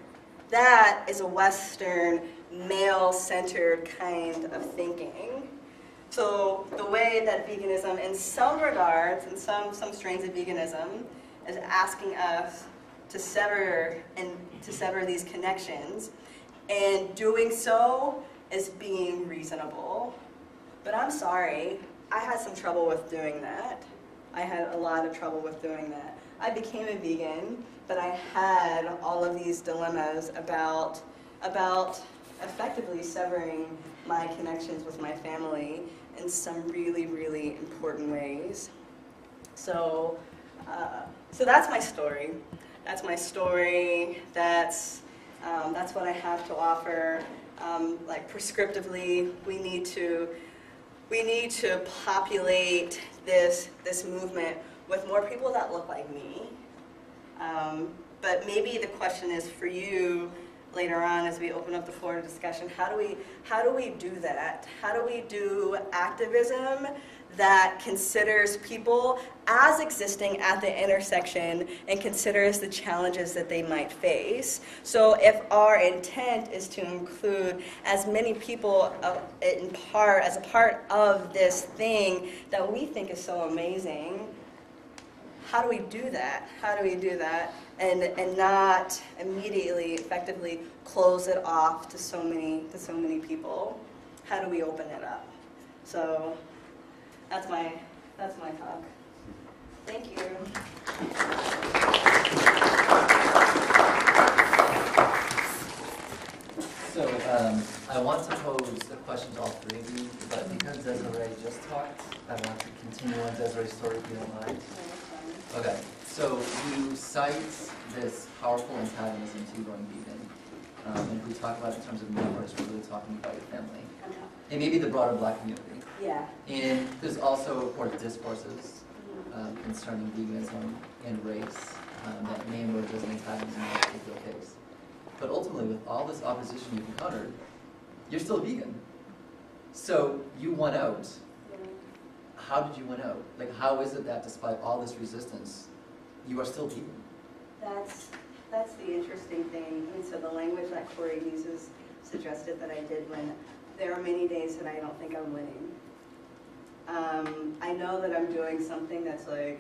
that is a Western, male-centered kind of thinking. So the way that veganism, in some regards, in some strains of veganism, is asking us to sever these connections, and doing so is being reasonable. But I'm sorry, I had some trouble with doing that. I had a lot of trouble with doing that. I became a vegan, but I had all of these dilemmas about effectively severing my connections with my family in some really, really important ways. So that's my story. That's my story. That's what I have to offer. Like prescriptively, we need to populate this movement with more people that look like me. But maybe the question is for you later on as we open up the floor to discussion, how do we do that? How do we do activism that considers people as existing at the intersection and considers the challenges that they might face? So if our intent is to include as many people as a part of this thing that we think is so amazing, how do we do that? How do we do that and not immediately, effectively close it off to so many people? How do we open it up? So that's my talk. Thank you. So I want to pose a question to all three of you, but because Desireé just talked, I want to continue on Desireé's story if you don't mind. Okay, so you cite this powerful antagonism to going vegan. And if we talk about it in terms of numbers, we're really talking about your family. And maybe the broader Black community. Yeah. And there's also, of course, discourses concerning veganism and race that may emerge as an antagonism in that particular case. but ultimately with all this opposition you've encountered, you're still vegan. So you won out. How did you win out? Like, how is it that despite all this resistance, you are still vegan? That's the interesting thing. And so the language that Corey uses suggested that I did win. There are many days that I don't think I'm winning. I know that I'm doing something that's like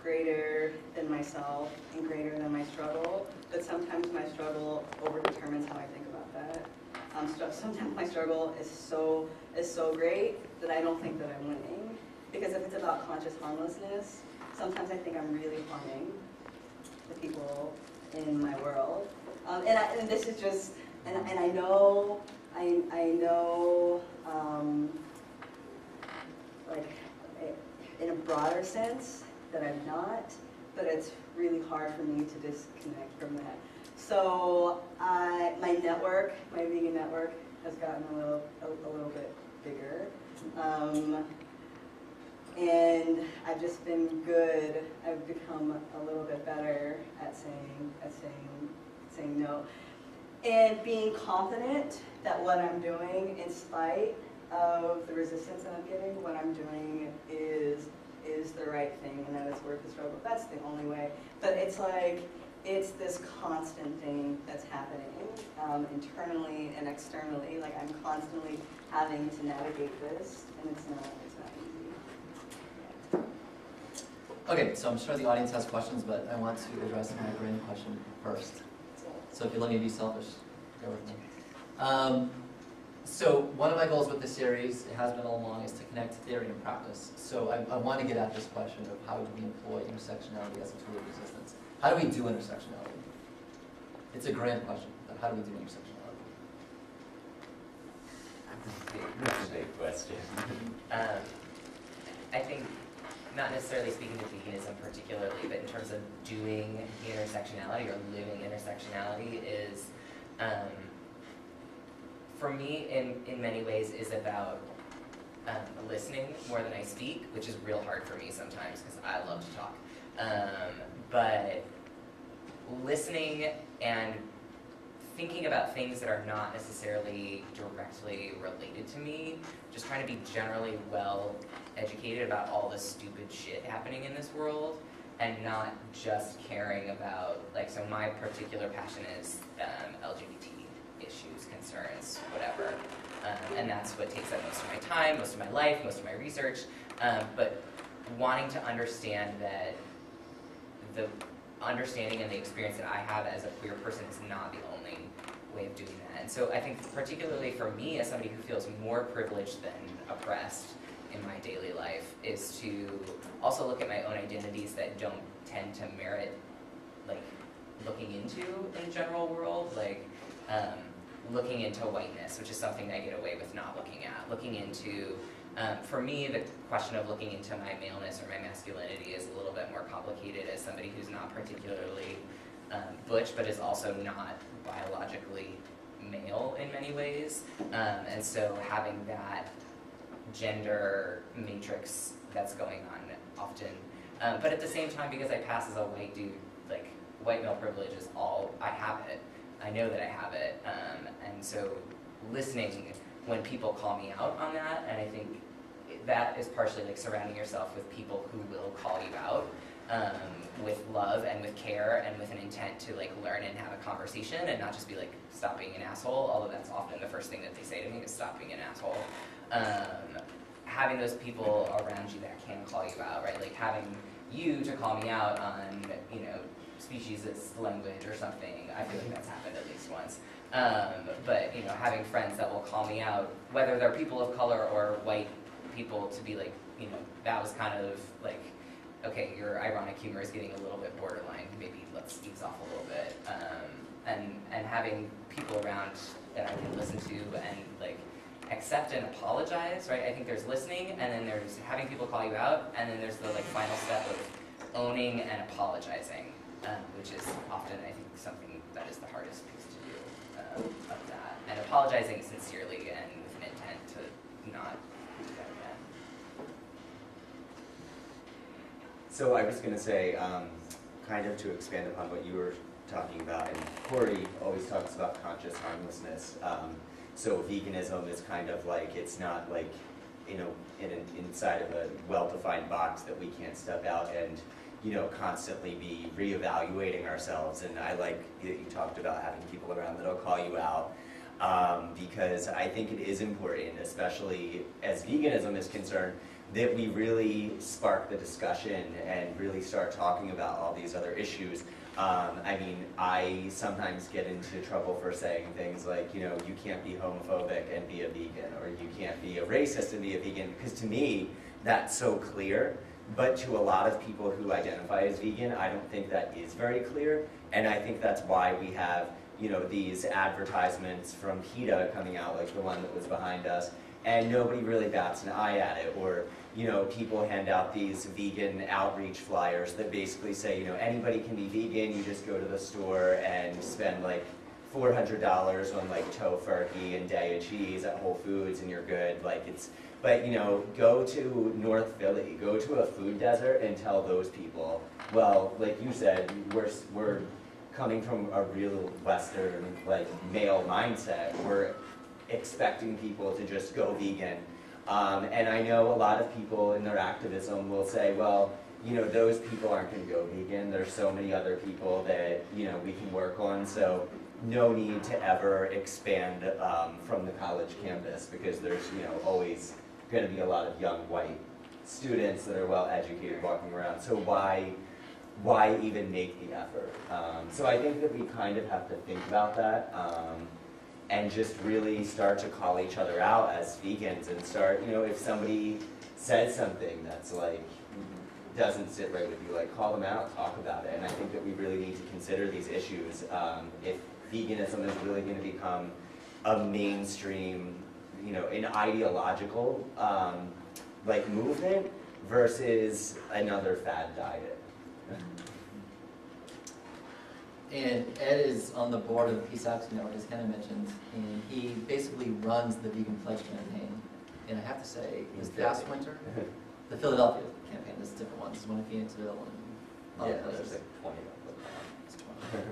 greater than myself and greater than my struggle, but sometimes my struggle overdetermines how I think about that. Sometimes my struggle is so great that I don't think that I'm winning. Because if it's about conscious harmlessness, sometimes I think I'm really harming the people in my world. And this is just, and I know, like, in a broader sense that I'm not, but it's really hard for me to disconnect from that. So my network, my vegan network, has gotten a little bit bigger. And I've just been good. I've become a little bit better at saying no, and being confident that what I'm doing, in spite of the resistance that I'm getting, what I'm doing is the right thing, and that it's worth the struggle. That's the only way. But it's like it's this constant thing that's happening internally and externally. Like I'm constantly having to navigate this, and it's not easy. Okay, so I'm sure the audience has questions, but I want to address my brain question first. So if you let me be selfish, go with me. So one of my goals with this series, it has been all along, is to connect theory and practice. So I want to get at this question of how do we employ intersectionality as a tool of resistance? How do we do intersectionality? It's a grand question, but how do we do intersectionality? That's a big question. I think, not necessarily speaking to veganism particularly, but in terms of doing intersectionality or living intersectionality is, for me, in many ways, is about listening more than I speak, which is real hard for me sometimes because I love to talk. But listening and thinking about things that are not necessarily directly related to me, just trying to be generally well educated about all the stupid shit happening in this world, and not just caring about, like, so my particular passion is LGBT issues, concerns, whatever. And that's what takes up most of my time, most of my life, most of my research. But wanting to understand that the understanding and the experience that I have as a queer person is not the only way of doing that. And so I think particularly for me, as somebody who feels more privileged than oppressed in my daily life, is to also look at my own identities that don't tend to merit, like, looking into in the general world, like looking into whiteness, which is something I get away with not looking at. Looking into, for me, the question of looking into my maleness or my masculinity is a little bit more complicated as somebody who's not particularly butch, but is also not biologically male in many ways. And so having that gender matrix that's going on often. But at the same time, because I pass as a white dude, like, white male privilege is all, I have it. I know that I have it. And so listening when people call me out on that, and I think that is partially like surrounding yourself with people who will call you out with love and with care and with an intent to, like, learn and have a conversation and not just be like, stop being an asshole, although that's often the first thing that they say to me is stop being an asshole. Having those people around you that can call you out, right? Like having you to call me out on, you know, speciesist language or something. I feel like that's happened at least once. But, you know, having friends that will call me out, whether they're people of color or white people, to be like, you know, that was kind of like, okay, your ironic humor is getting a little bit borderline, maybe let's ease off a little bit. And having people around that I can listen to and, like, accept and apologize, right? I think there's listening, and then there's having people call you out, and then there's the, like, final step of owning and apologizing, which is often, I think, something that is the hardest piece to do of that. And apologizing sincerely and with an intent to not do that again. So I was going to say, kind of to expand upon what you were talking about, and Corey always talks about conscious harmlessness. So veganism is kind of like, it's not like, you know, inside of a well-defined box that we can't step out and, you know, constantly be reevaluating ourselves. And I like that you talked about having people around that'll call you out, because I think it is important, especially as veganism is concerned, that we really spark the discussion and really start talking about all these other issues. I mean, I sometimes get into trouble for saying things like, you know, you can't be homophobic and be a vegan, or you can't be a racist and be a vegan, because to me, that's so clear. But to a lot of people who identify as vegan, I don't think that is very clear. And I think that's why we have, you know, these advertisements from PETA coming out, like the one that was behind us, and nobody really bats an eye at it. Or, you know, people hand out these vegan outreach flyers that basically say, you know, anybody can be vegan, you just go to the store and spend like $400 on like tofurkey and Daiya cheese at Whole Foods and you're good. Like it's, but you know, go to North Philly, go to a food desert and tell those people, well, like you said, we're coming from a real Western, like, male mindset. We're expecting people to just go vegan. And I know a lot of people in their activism will say, well, you know, those people aren't going to go vegan. There's so many other people that, you know, we can work on. So no need to ever expand from the college campus, because there's, you know, always going to be a lot of young white students that are well educated walking around. So why even make the effort? So I think that we kind of have to think about that. And just really start to call each other out as vegans, and start, you know, if somebody says something that's like, doesn't sit right with you, like, call them out, talk about it. And I think that we really need to consider these issues. If veganism is really going to become a mainstream, you know, an ideological like movement versus another fad diet. And Ed is on the board of the Peace Action Network, as Hannah mentioned, and he basically runs the Vegan Pledge campaign. And I have to say, this past winter, the Philadelphia campaign, this is a different one. This is one in Phoenixville and other places. Like 20 of them. It's 20.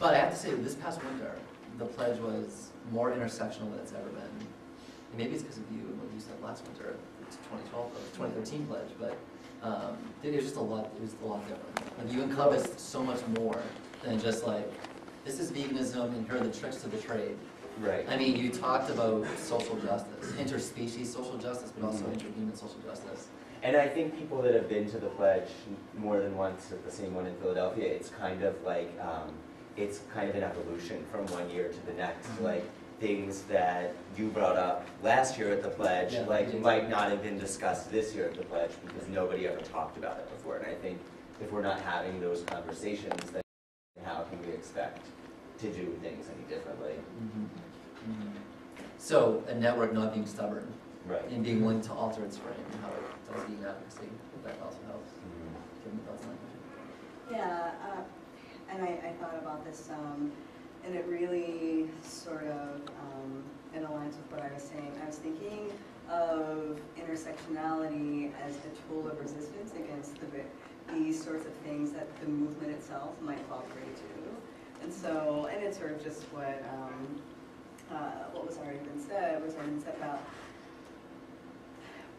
But I have to say, this past winter, the pledge was more intersectional than it's ever been. And maybe it's because of you and what you said last winter. It's 2012, or 2013 pledge, but it was just a lot. It was a lot different. Like, you encompassed so much more than just like, this is veganism and here are the tricks to the trade. Right. I mean, you talked about social justice, interspecies social justice, but also interhuman social justice. And I think people that have been to the pledge more than once at the same one in Philadelphia, it's kind of like, it's kind of an evolution from one year to the next. Like, things that you brought up last year at the pledge, might not have been discussed this year at the pledge, because nobody ever talked about it before. And I think if we're not having those conversations, then how can we expect to do things any differently? So, a network not being stubborn, Right. and being willing to alter its frame, and how it does vegan advocacy, that also helps. Give me thoughts on that. Yeah, and I thought about this, and it really sort of in aligns with what I was saying. I was thinking of intersectionality as a tool of resistance against these sorts of things that the movement itself might fall prey to. And so, and it's sort of just what was already been said, about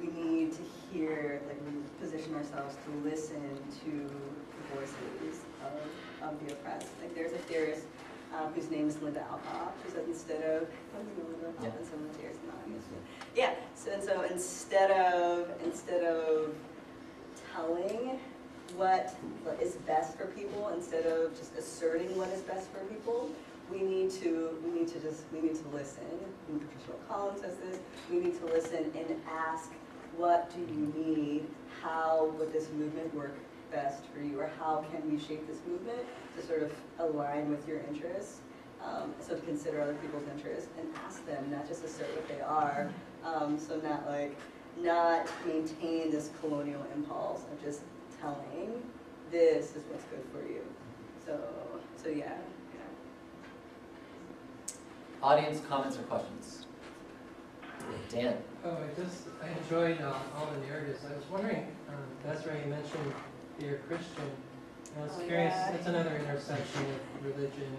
we need to hear, like, we position ourselves to listen to the voices of the oppressed. Like, there's a theorist whose name is Linda Alcoff, who says instead of, so instead of telling what is best for people, instead of just asserting what is best for people, we need to listen. And Patricia Collins says this. We need to listen and ask, what do you need? How would this movement work best for you, or how can we shape this movement to sort of align with your interests? So to consider other people's interests and ask them, not just assert what they are. So not maintain this colonial impulse of just telling, this is what's good for you. So yeah. Audience comments or questions? Dan. Oh, I enjoyed all the narratives. I was wondering, Desireé, you mentioned that you're Christian, I was Oh, curious, yeah. it's another intersection of religion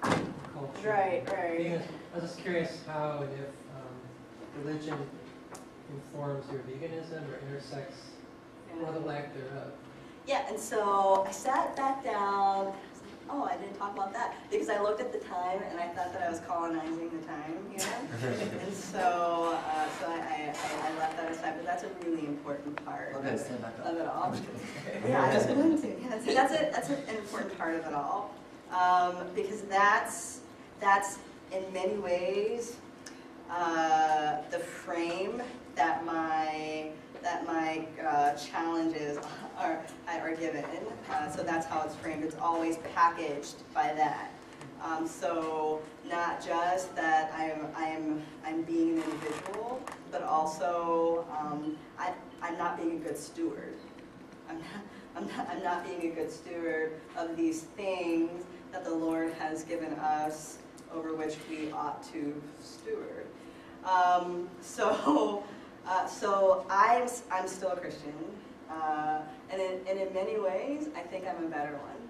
and culture. Right, right. Veganism. I was just curious how and if religion informs your veganism or intersects, or the lack thereof. Yeah, and so I sat back down. I was like, oh, I didn't talk about that because I looked at the time and I thought that I was colonizing the time, you know. And so, I left that aside. But that's a really important part Okay, stand back up. of it all. I'm just kidding. Yeah, I was going to. Yeah, that's an important part of it all, because that's in many ways the frame that my challenges are given. So that's how it's framed. It's always packaged by that. So not just that I'm being an individual, but also I'm not being a good steward. I'm not being a good steward of these things that the Lord has given us, over which we ought to steward. So I'm still a Christian, and in many ways, I think I'm a better one,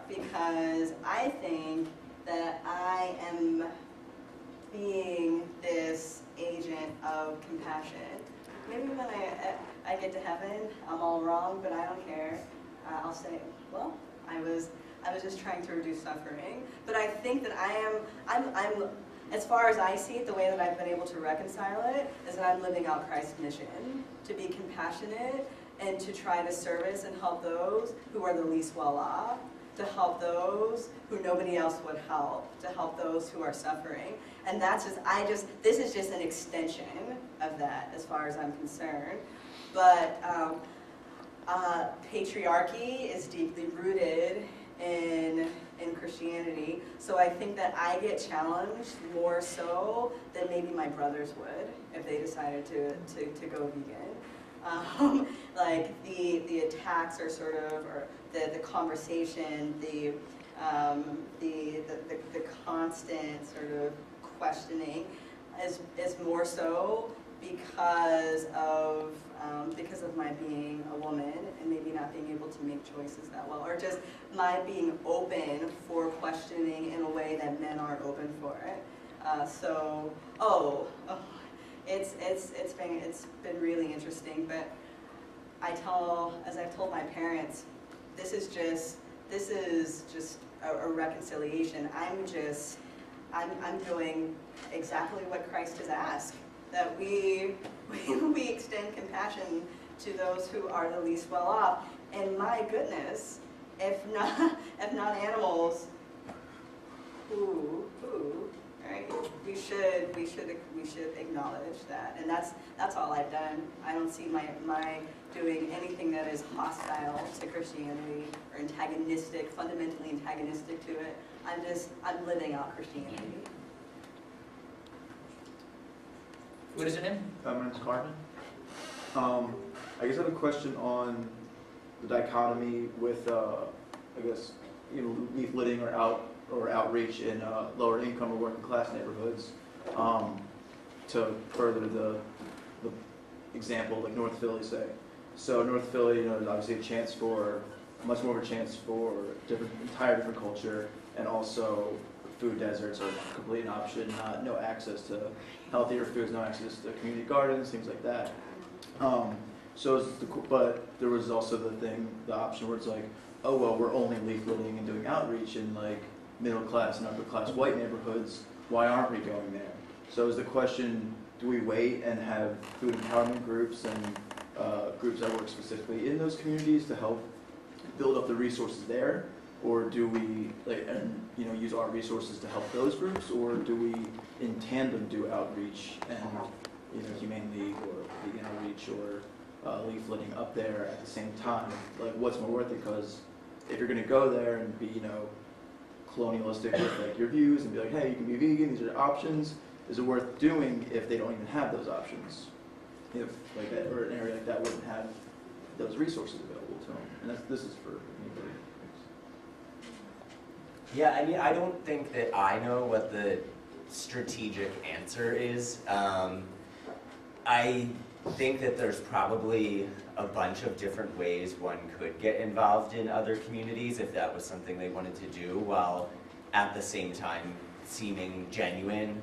because I think that I am being this agent of compassion. Maybe when I get to heaven, I'm all wrong, but I don't care. I'll say, well, I was just trying to reduce suffering. But I think that I'm as far as I see it, the way that I've been able to reconcile it is that I'm living out Christ's mission to be compassionate and to try to service and help those who are the least well off, to help those who nobody else would help, to help those who are suffering. And that's this is just an extension of that as far as I'm concerned. But patriarchy is deeply rooted in Christianity, so I think that I get challenged more so than maybe my brothers would if they decided to go vegan. Like the attacks are sort of, or the conversation, the constant sort of questioning is more so because of my being a woman and maybe not being able to make choices that well, or just my being open for questioning in a way that men aren't open for it. It's been really interesting. But as I've told my parents, this is just a reconciliation. I'm doing exactly what Christ has asked, that we extend compassion to those who are the least well off. And my goodness, if not animals, who, right? We should acknowledge that. And that's all I've done. I don't see my doing anything that is hostile to Christianity or antagonistic, fundamentally antagonistic to it. I'm living out Christianity. What is your name? My name's Carmen. I guess I have a question on the dichotomy with, leafleting or outreach in lower income or working class neighborhoods. To further the example, like North Philly, say. So North Philly, there's obviously much more of a chance for entire different culture, and also food deserts are completely an option. No access to healthier foods, no access to community gardens, things like that. But there was also the option where it's like, oh well, we're only leafleting and doing outreach in like middle class and upper class white neighborhoods. Why aren't we going there? So is the question: do we wait and have food empowerment groups and groups that work specifically in those communities to help build up the resources there, or do we use our resources to help those groups, or do we in tandem do outreach and Humane League or Vegan Outreach or leafleting up there at the same time? Like, what's more worth it? Because if you're going to go there and be colonialistic with like your views and be like, hey, you can be vegan, these are options, is it worth doing if they don't even have those options? If like that, or an area like that wouldn't have those resources available to them, and this is for anybody. Yeah, I mean, I don't think that I know what the strategic answer is. think that there's probably a bunch of different ways one could get involved in other communities if that was something they wanted to do, while at the same time seeming genuine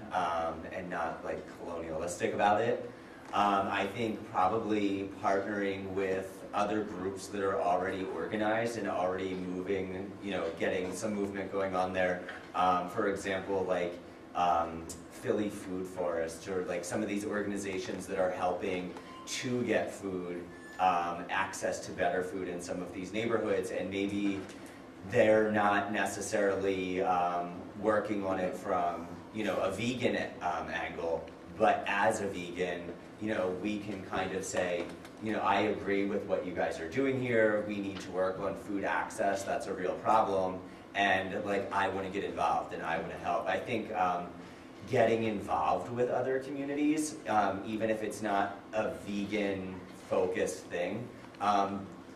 and not like colonialistic about it. I think probably partnering with other groups that are already organized and already moving, getting some movement going on there. For example, like Philly Food Forest, or like some of these organizations that are helping to get food, access to better food in some of these neighborhoods, and maybe they're not necessarily working on it from a vegan angle, but as a vegan, we can kind of say, I agree with what you guys are doing here. We need to work on food access. That's a real problem, and like I want to get involved and I want to help. I think getting involved with other communities, even if it's not a vegan-focused thing,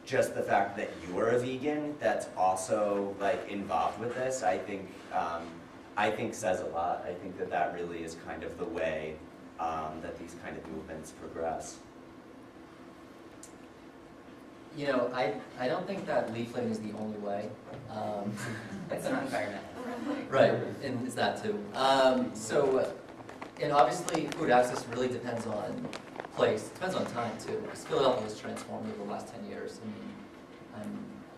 just the fact that you're a vegan that's also like involved with this, I think says a lot. I think that really is kind of the way that these kind of movements progress. I don't think that leafleting is the only way. It's not environmental. Right, and it's that too. And obviously food access really depends on place. It depends on time too, because Philadelphia has transformed over the last 10 years.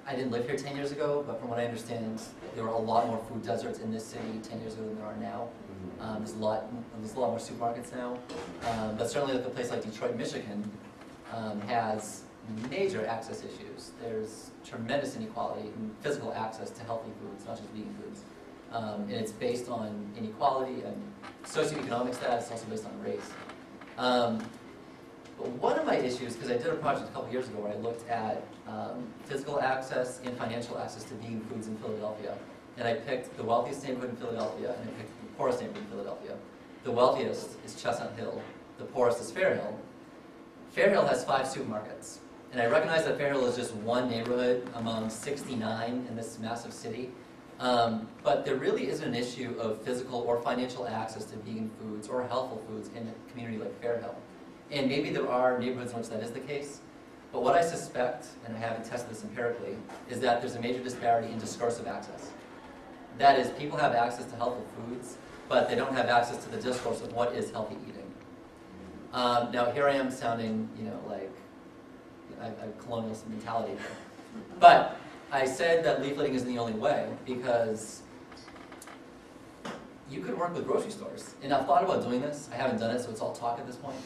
I didn't live here 10 years ago, but from what I understand, there were a lot more food deserts in this city 10 years ago than there are now. There's a lot more supermarkets now. But certainly like a place like Detroit, Michigan, has major access issues. There's tremendous inequality in physical access to healthy foods, not just vegan foods. And it's based on inequality and socioeconomic status, also based on race. But one of my issues, because I did a project a couple years ago where I looked at physical access and financial access to vegan foods in Philadelphia. And I picked the wealthiest neighborhood in Philadelphia, and I picked the poorest neighborhood in Philadelphia. The wealthiest is Chestnut Hill, the poorest is Fair Hill. Fair Hill has 5 supermarkets. And I recognize that Fair Hill is just one neighborhood among 69 in this massive city. But there really isn't an issue of physical or financial access to vegan foods or healthful foods in a community like Fair Hill. And maybe there are neighborhoods in which that is the case. But what I suspect, and I haven't tested this empirically, is that there's a major disparity in discursive access. That is, people have access to healthful foods, but they don't have access to the discourse of what is healthy eating. Now here I am sounding, like I have colonial mentality here. But I said that leafleting isn't the only way because you could work with grocery stores. And I've thought about doing this. I haven't done it, so it's all talk at this point.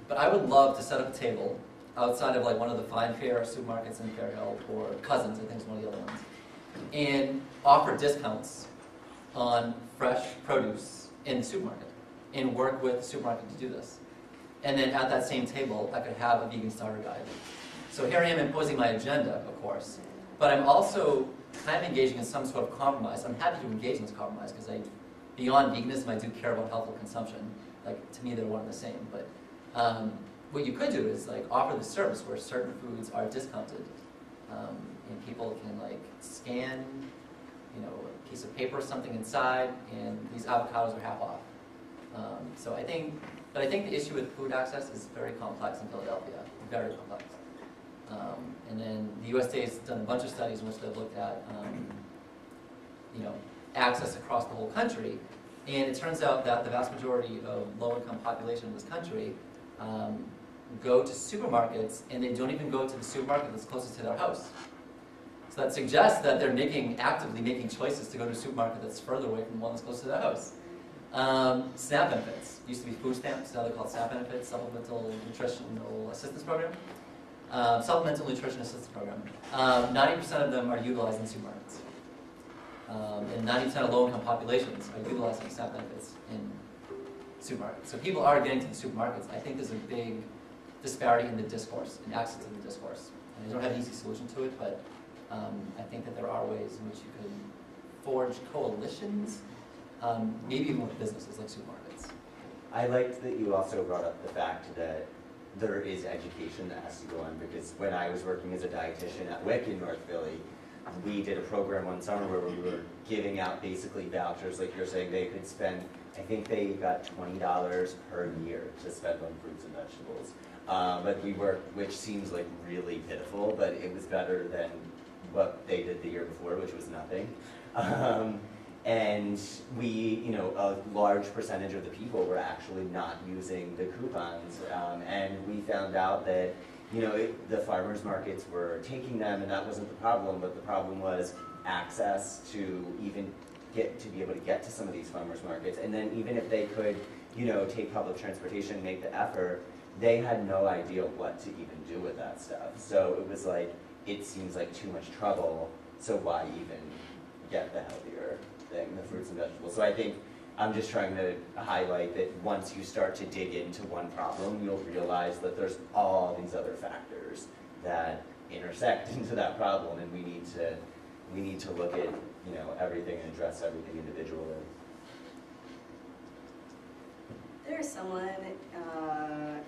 But I would love to set up a table outside of like one of the fine fare supermarkets in Fair Hill, or Cousins, I think is one of the other ones, and offer discounts on fresh produce in the supermarket and work with the supermarket to do this. And then at that same table, I could have a vegan starter guide. So here I am imposing my agenda, of course, but I'm also kind of engaging in some sort of compromise. I'm happy to engage in this compromise because beyond veganism, I do care about healthful consumption. Like, to me, they're one and the same. But what you could do is like offer the service where certain foods are discounted, and people can like scan, a piece of paper or something inside, and these avocados are half off. But I think the issue with food access is very complex in Philadelphia, very complex. And then the USDA has done a bunch of studies in which they've looked at, access across the whole country, and it turns out that the vast majority of low-income population in this country go to supermarkets, and they don't even go to the supermarket that's closest to their house. So that suggests that they're actively making choices to go to a supermarket that's further away from the one that's close to their house. SNAP benefits. Used to be food stamps, now they're called SNAP benefits, Supplemental Nutritional Assistance Program. Supplemental Nutrition Assistance Program. 90% of them are utilized in supermarkets. And 90% of low-income populations are utilizing SNAP benefits in supermarkets. So people are getting to the supermarkets. I think there's a big disparity in the discourse, in access to the discourse. And I don't have an easy solution to it, but I think that there are ways in which you could forge coalitions, maybe even with businesses like supermarkets. I liked that you also brought up the fact that there is education that has to go on, because when I was working as a dietitian at WIC in North Philly, we did a program one summer where we were giving out basically vouchers, like you're saying, they could spend, I think they got $20 per year to spend on fruits and vegetables. But we worked, which seems like really pitiful, but it was better than what they did the year before, which was nothing. And we, you know, a large percentage of the people were actually not using the coupons. And we found out that, you know, the farmers markets were taking them, and that wasn't the problem, but the problem was access to even to be able to get to some of these farmers markets. And then even if they could, you know, take public transportation, make the effort, they had no idea what to even do with that stuff. So it was like, it seems like too much trouble, so why even get the healthier thing, the fruits and vegetables? So I think I'm just trying to highlight that once you start to dig into one problem, you'll realize that there's all these other factors that intersect into that problem, and we need to look at, you know, everything and address everything individually. There's someone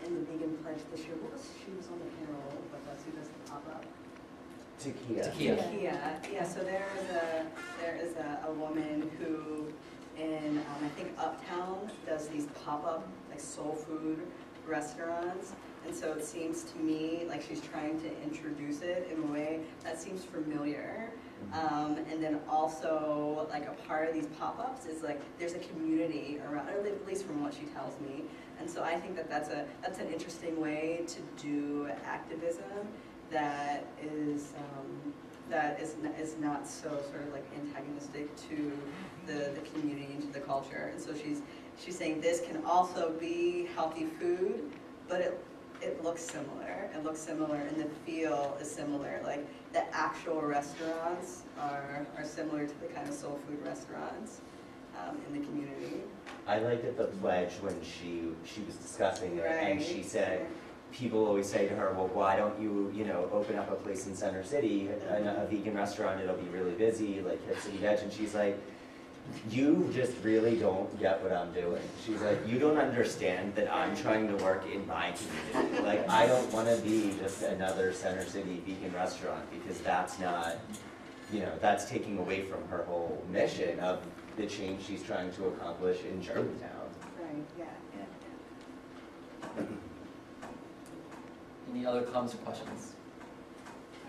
in the vegan pledge this year. She was on the payroll, but that's who does the pop-up. Tequila. Yeah. So there is a woman who in I think Uptown does these pop-up like soul food restaurants, and so it seems to me like she's trying to introduce it in a way that seems familiar. And then also, like, a part of these pop-ups is like there's a community around, or at least from what she tells me. And so I think that that's an interesting way to do activism that is not so sort of like antagonistic to the community and to the culture. And so she's saying this can also be healthy food, but it looks similar. It looks similar, and the feel is similar. Like the actual restaurants are similar to the kind of soul food restaurants in the community. I liked at the pledge when she was discussing it, Right. and she said, people always say to her, well, why don't you, you know, open up a place in Center City, a vegan restaurant, it'll be really busy, like Hip City Veg, and she's like, you just really don't get what I'm doing. She's like, you don't understand that I'm trying to work in my community. Like, I don't want to be just another Center City vegan restaurant, because that's not, you know, that's taking away from her whole mission of the change she's trying to accomplish in Germantown. Right, yeah. Any other comments or questions?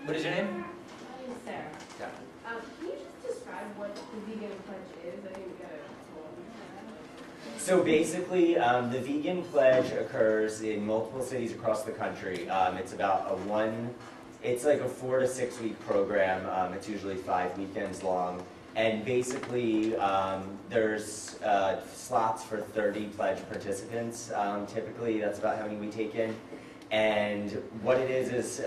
What is your name? My name is Sarah. Yeah. Can you just describe what the vegan pledge is? I didn't get it. So basically, the Vegan Pledge occurs in multiple cities across the country. It's about it's like a 4 to 6 week program. It's usually 5 weekends long. And basically, there's slots for 30 pledge participants. Typically, that's about how many we take in. And what it is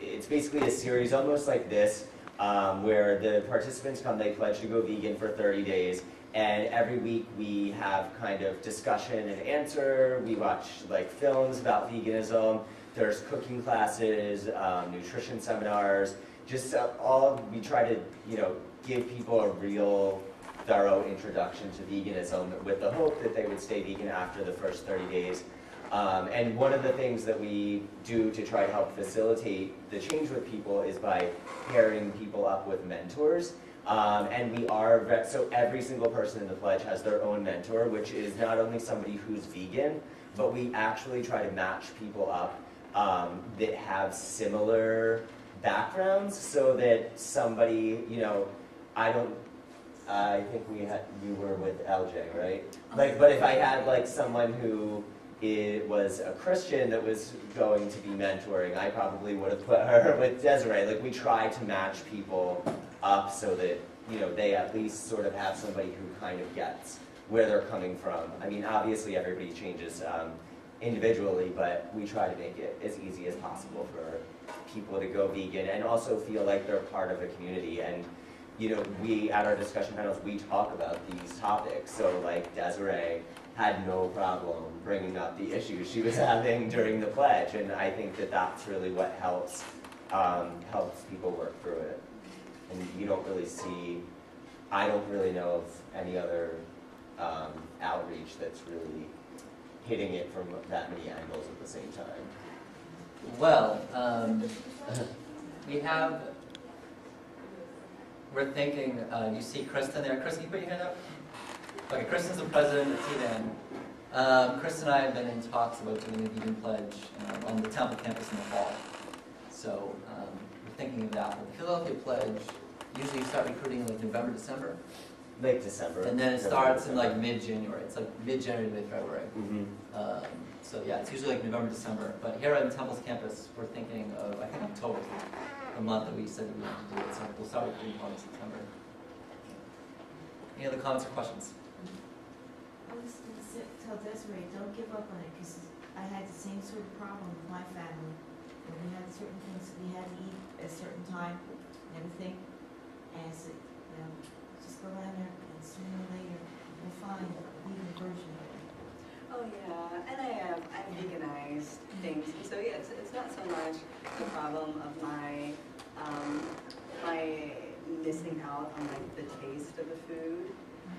it's basically a series almost like this, where the participants come, they pledge to go vegan for 30 days. And every week we have kind of discussion and answer. We watch like films about veganism. There's cooking classes, nutrition seminars, just we try to, you know, give people a real thorough introduction to veganism with the hope that they would stay vegan after the first 30 days. And one of the things that we do to try to help facilitate the change with people is by pairing people up with mentors. And so every single person in the pledge has their own mentor, which is not only somebody who's vegan, but we actually try to match people up that have similar backgrounds, so that somebody, you know, I think you were with LJ, right? Like, but if I had like someone who was a Christian that was going to be mentoring, I probably would have put her with Desireé. Like, we try to match people up so that, you know, they at least sort of have somebody who kind of gets where they're coming from. I mean, obviously everybody changes individually, but we try to make it as easy as possible for people to go vegan and also feel like they're part of a community. And, you know, at our discussion panels, we talk about these topics. So, like, Desireé had no problem bringing up the issues she was having during the pledge, and I think that that's really what helps people work through it. And you don't really I don't really know of any other outreach that's really hitting it from that many angles at the same time. Well, we're thinking, you see Kristen there. Kristen, can you put your hand up? Okay, Kristen's the president of TNAN. Chris and I have been in talks about doing a vegan pledge on the Temple campus in the fall. So we're thinking of that. But the Philadelphia pledge, usually you start recruiting in like November, December. Late December. And then it starts in like mid-January. It's like mid-January to mid-February. So yeah, it's usually like November, December. But here on Temple's campus, we're thinking of, I think, October, the month that we said that we wanted to do it. So we'll start recruiting in September. Any other comments or questions? I was going to tell Desireé, don't give up on it, because I had the same sort of problem with my family. When we had certain things that we had to eat at a certain time and everything. And I said, you know, just go down there and sooner or later we'll find a vegan version of it. Oh yeah, and I've veganized things, and so yeah, it's not so much the problem of my missing out on like the taste of the food,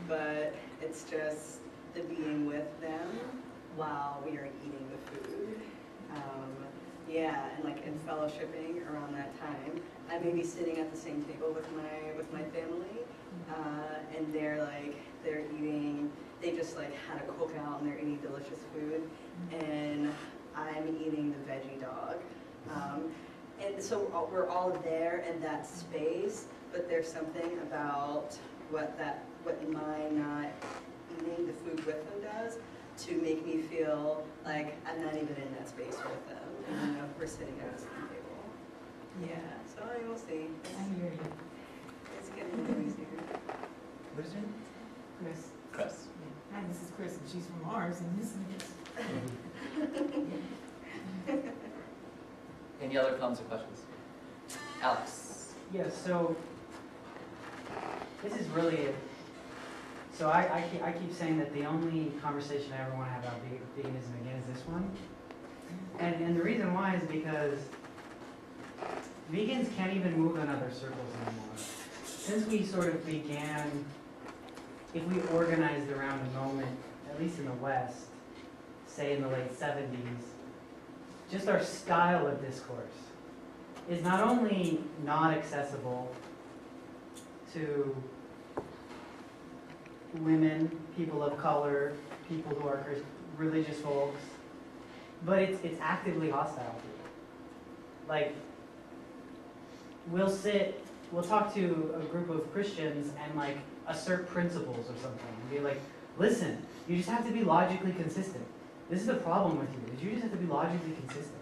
but it's just the being with them while we are eating the food. Yeah, and like in fellowshipping around that time, I may be sitting at the same table with my family, and they're eating. They just like had a cookout and they're eating delicious food, and I'm eating the veggie dog. And so we're all there in that space, but there's something about what my not eating the food with them does to make me feel like I'm not even in that space with them, even though we're sitting at the same table. Yeah, so I mean, we'll see. I hear you. It's getting a little easier. What is your name? Chris. Chris. Yeah. Hi, this is Chris, and she's from Mars, and this is Any other comments or questions? Alex. Yeah, so this is really it. So I keep saying that the only conversation I ever want to have about veganism again is this one. And the reason why is because vegans can't even move in other circles anymore. Since we sort of began, if we organized around a moment, at least in the West, say in the late 70s, just our style of discourse is not only not accessible to women, people of color, people who are religious folks, but it's actively hostile to it. Like, we'll talk to a group of Christians and like assert principles or something, and be like, listen, you just have to be logically consistent. This is the problem with you, is you just have to be logically consistent.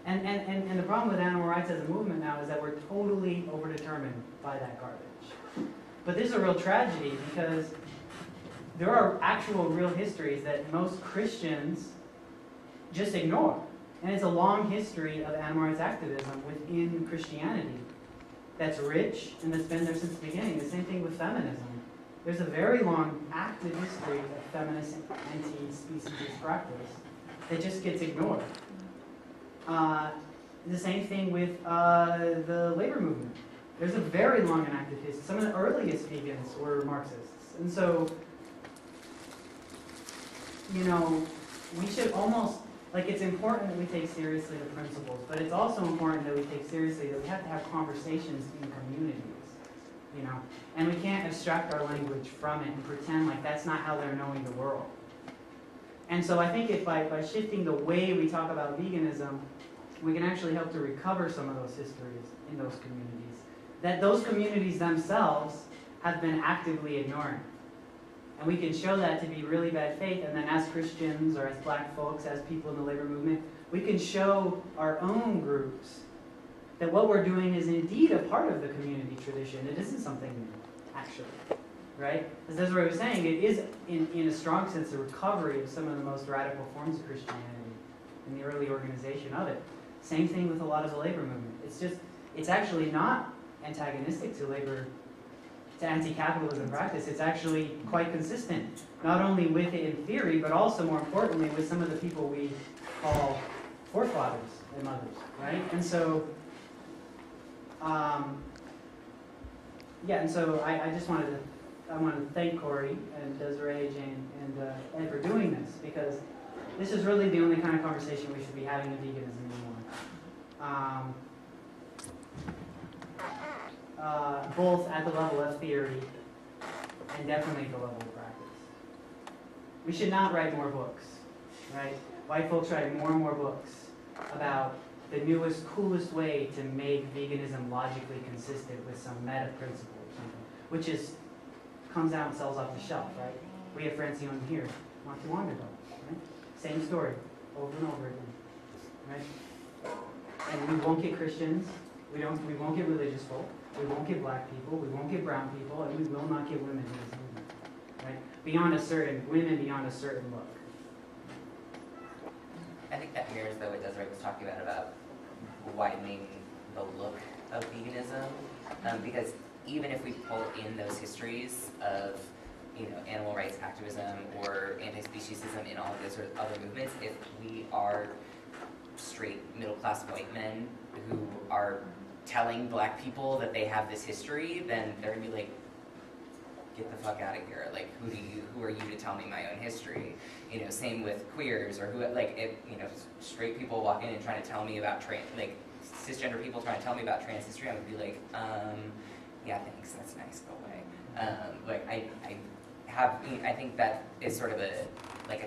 And the problem with animal rights as a movement now is that we're totally overdetermined by that garbage. But this is a real tragedy because there are actual real histories that most Christians just ignore. And it's a long history of animal rights activism within Christianity that's rich and that's been there since the beginning. The same thing with feminism. There's a very long active history of feminist anti-species practice that just gets ignored. The same thing with the labor movement. There's a very long and active history. Some of the earliest vegans were Marxists. And so, you know, we should almost, like, it's important that we take seriously the principles, but it's also important that we take seriously that we have to have conversations in communities, you know, and we can't abstract our language from it and pretend like that's not how they're knowing the world. And so I think if by shifting the way we talk about veganism, we can actually help to recover some of those histories in those communities that those communities themselves have been actively ignoring. And we can show that to be really bad faith, and then as Christians or as black folks, as people in the labor movement, we can show our own groups that what we're doing is indeed a part of the community tradition. It isn't something new, actually, right? As Desireé was saying, it is, in a strong sense, a recovery of some of the most radical forms of Christianity in the early organization of it. Same thing with a lot of the labor movement. It's actually not antagonistic to labor, to anti-capitalism practice. It's actually quite consistent, not only with it in theory, but also, more importantly, with some of the people we call forefathers and mothers, right? And so, and so I just wanted to thank Corey and Desireé, Jane, and Ed for doing this, because this is really the only kind of conversation we should be having in veganism anymore. Both at the level of theory and definitely at the level of practice. We should not write more books, right? White folks write more and more books about the newest, coolest way to make veganism logically consistent with some meta principle or something, which is, comes out and sells off the shelf, right? We have Francine here not too long ago, right? Same story, over and over again, right? And we won't get Christians, we won't get religious folk, we won't get black people, we won't get brown people, and we will not get women in this movement, right? Women beyond a certain look. I think that mirrors though what Desireé was talking about widening the look of veganism, because even if we pull in those histories of animal rights activism or anti-speciesism in all of those sort of other movements, if we are straight middle-class white men who are telling black people that they have this history, then they're gonna be like, get the fuck out of here. Like, who are you to tell me my own history? Same with queers or straight people walk in and trying to tell me about cisgender people trying to tell me about trans history. I'm gonna be like, yeah, thanks, that's nice, go away. I think that is sort of a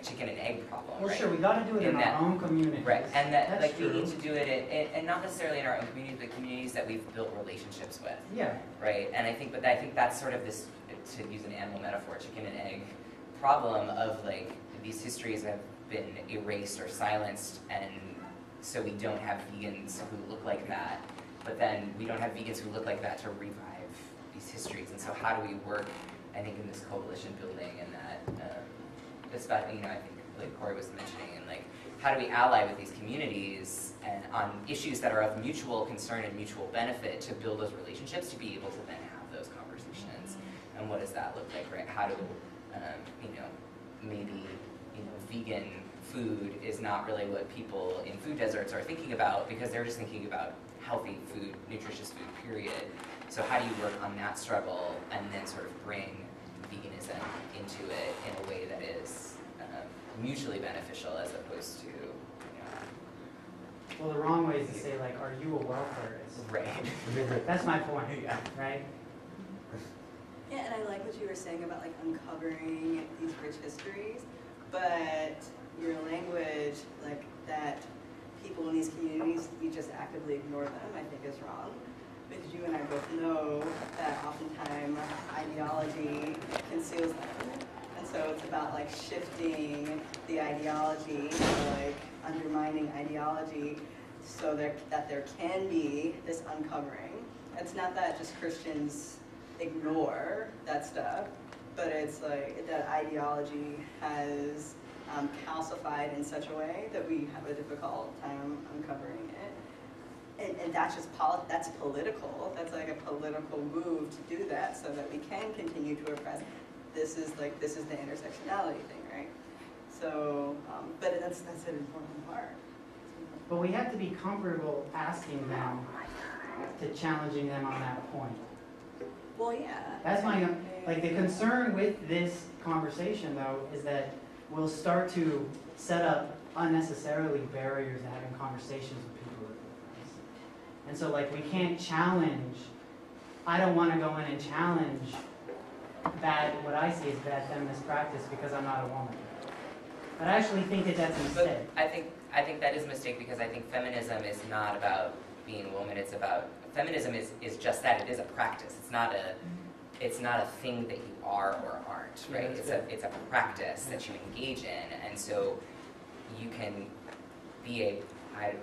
chicken and egg problem. Well, right? sure, we got to do it in our own community. Right, and that That's we true. need to do it and not necessarily in our own communities, but communities that we've built relationships with. Yeah. Right, and I think that's sort of this, to use an animal metaphor, chicken and egg problem of these histories have been erased or silenced, and so we don't have vegans who look like that, but then we don't have vegans who look like that to revive these histories. And so how do we work, I think, in this coalition building and that, especially, I think like Corey was mentioning, and how do we ally with these communities and on issues that are of mutual concern and mutual benefit to build those relationships to be able to then have those conversations. And what does that look like, right? How do, maybe, vegan food is not really what people in food deserts are thinking about because they're just thinking about healthy food, nutritious food, period. So how do you work on that struggle and then sort of bring veganism into it in a way that is mutually beneficial as opposed to, Well, the wrong way is to say, are you a welfarist? Right. That's my point, right? Yeah, and I like what you were saying about uncovering these rich histories, but your language, that people in these communities, you just actively ignore them, I think is wrong. Because you and I both know that oftentimes ideology conceals them. And so it's about shifting the ideology, undermining ideology so that there can be this uncovering. It's not that just Christians ignore that stuff, but it's that ideology has calcified in such a way that we have a difficult time uncovering it. And that's just that's political. That's a political move to do that so that we can continue to oppress. This is the intersectionality thing, right? So, but that's an important part. But we have to be comfortable asking them to challenging them on that point. Well, yeah. That's my, the concern with this conversation, though, is that we'll start to set up unnecessarily barriers to having conversations with people with difference. And so, we can't challenge, I don't want to go in and challenge what I see as bad feminist practice because I'm not a woman. But I actually think that that's a mistake. But I think that is a mistake because I think feminism is not about being a woman, it's about, feminism is just that, it is a practice. It's not a thing that you are or aren't, right? It's a practice that you engage in, and so you can be I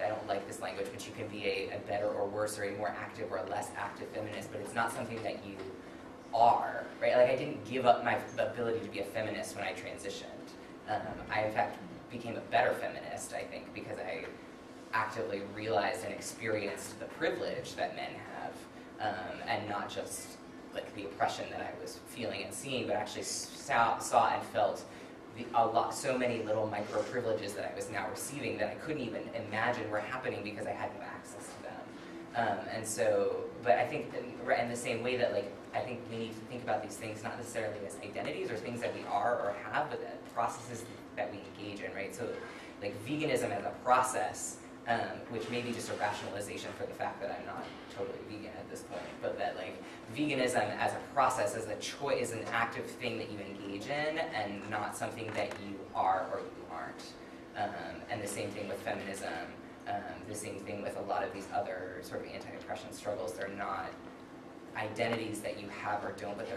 don't like this language, but you can be a better or worse or a more active or a less active feminist, but it's not something that you are, right? I didn't give up my ability to be a feminist when I transitioned. I, in fact, became a better feminist, I think, because I actively realized and experienced the privilege that men have, and not just the oppression that I was feeling and seeing, but actually saw and felt so many little micro privileges that I was now receiving that I couldn't even imagine were happening because I had no access to them. And so, but I think in the same way that I think we need to think about these things not necessarily as identities or things that we are or have, but that processes that we engage in, right? So veganism as a process which may be just a rationalization for the fact that I'm not totally vegan at this point, but that like veganism as a process, as a choice, is an active thing that you engage in and not something that you are or you aren't. And the same thing with feminism, the same thing with a lot of these other sort of anti-oppression struggles. They're not identities that you have or don't, but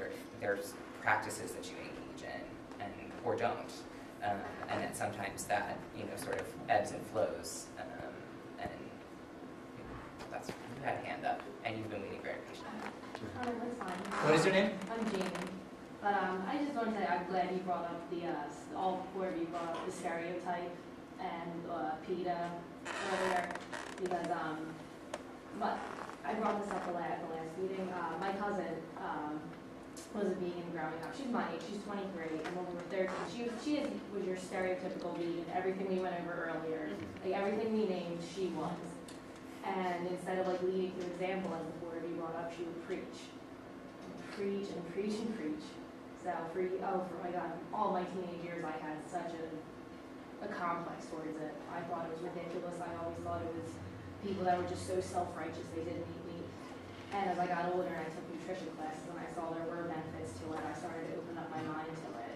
they're practices that you engage in and or don't. And that sometimes that, sort of ebbs and flows. And that's, you had a hand up, and you've been waiting very patiently. That's fine. What is your name? I'm Jamie. But I just want to say I'm glad you brought up all four of you brought up the stereotype and PETA earlier, because but I brought this up at the last meeting. My cousin was a vegan growing up. She's my age. She's 23, and when we were 13, she was your stereotypical vegan. Everything we went over earlier, like everything we named, she was. And instead of like leading through example, as the four of you brought up, she would preach, and preach. So for my God, all my teenage years, I had such a complex towards it. I thought it was ridiculous. I always thought it was people that were just so self-righteous they didn't eat meat. And as I got older and I took nutrition classes and I saw there were benefits to it, I started to open up my mind to it.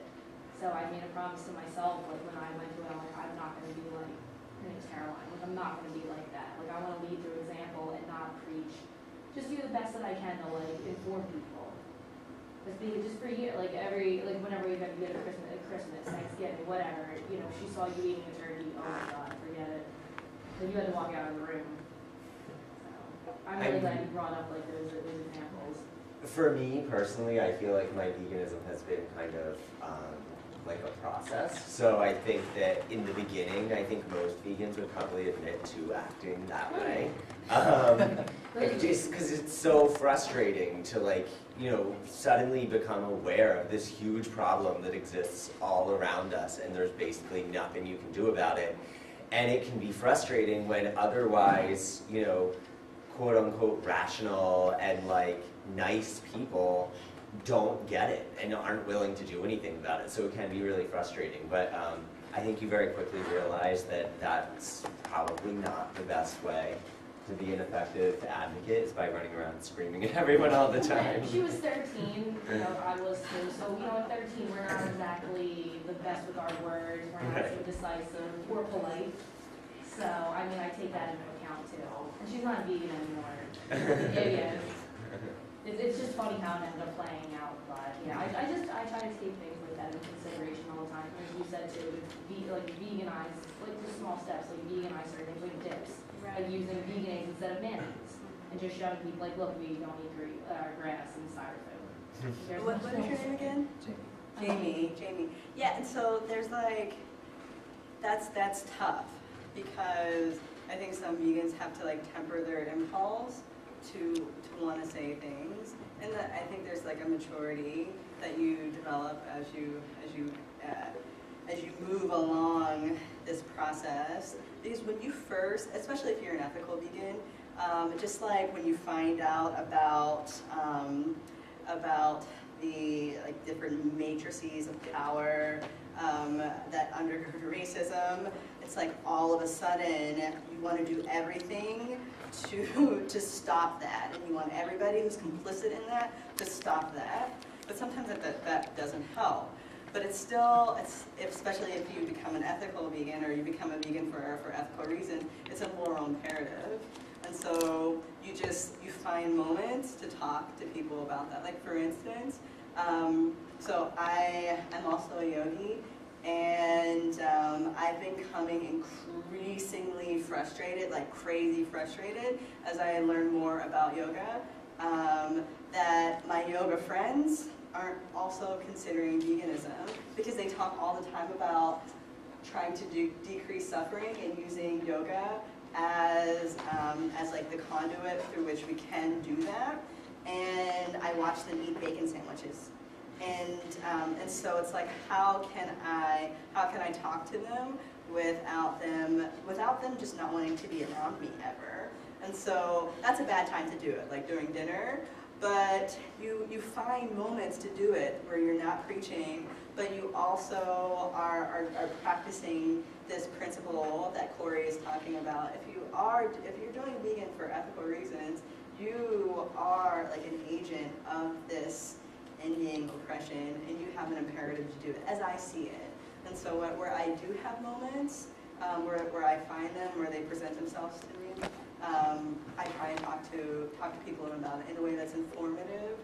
So I made a promise to myself, like when I went to it, I'm like, I'm not going to be like, her name's Caroline, like I'm not going to be like that. Like I want to lead through example and not preach. Just do the best that I can to like inform people. Just for you, like whenever you're going to get a Christmas, Thanksgiving, whatever, she saw you eating a turkey, oh my God, forget it. So you had to walk out of the room. So I'm really glad you brought up like those examples. For me personally, I feel like my veganism has been kind of like a process. So I think that in the beginning, I think most vegans would probably admit to acting that way. Just because it's so frustrating to like, suddenly become aware of this huge problem that exists all around us and there's basically nothing you can do about it. And it can be frustrating when otherwise, quote unquote rational and like nice people don't get it and aren't willing to do anything about it. So it can be really frustrating. But I think you very quickly realize that that's probably not the best way to be an effective advocate, is by running around screaming at everyone all the time. She was 13, I was too. So, at 13, we're not exactly the best with our words. We're not so decisive or polite. So, I take that into account too. And she's not vegan anymore. Yeah. It's just funny how it ended up playing out. But yeah, I try to take things like that into consideration all the time. As you said too, veganize, like the small steps, like veganize certain things, like dips. Like using vegan eggs instead of mayonnaise, and just showing people like, look, we don't eat grass and styrofoam. What is your name again? Jamie. Yeah, and so there's like, that's tough, because I think some vegans have to like temper their impulse to want to say things, and that I think there's like a maturity that you develop as you move along this process. Because when you first, especially if you're an ethical vegan, just like when you find out about the like different matrices of power that undergird racism, it's like all of a sudden you want to do everything to stop that, and you want everybody who's complicit in that to stop that. But sometimes that doesn't help. But it's still, especially if you become an ethical vegan or you become a vegan for ethical reasons, it's a moral imperative. And so you find moments to talk to people about that. Like for instance, so I am also a yogi, and I've been becoming increasingly frustrated, like crazy frustrated, as I learn more about yoga, that my yoga friends aren't also considering veganism, because they talk all the time about trying to decrease suffering and using yoga as like the conduit through which we can do that. And I watch them eat bacon sandwiches, and so it's like, how can I talk to them without them just not wanting to be around me ever? And so that's a bad time to do it, like during dinner. But you find moments to do it where you're not preaching, but you also are practicing this principle that Corey is talking about. if you're doing vegan for ethical reasons, you are like an agent of this ending oppression, and you have an imperative to do it, as I see it. And so where I do have moments, where I find them, where they present themselves to me, I try and talk to people about it in a way that's informative,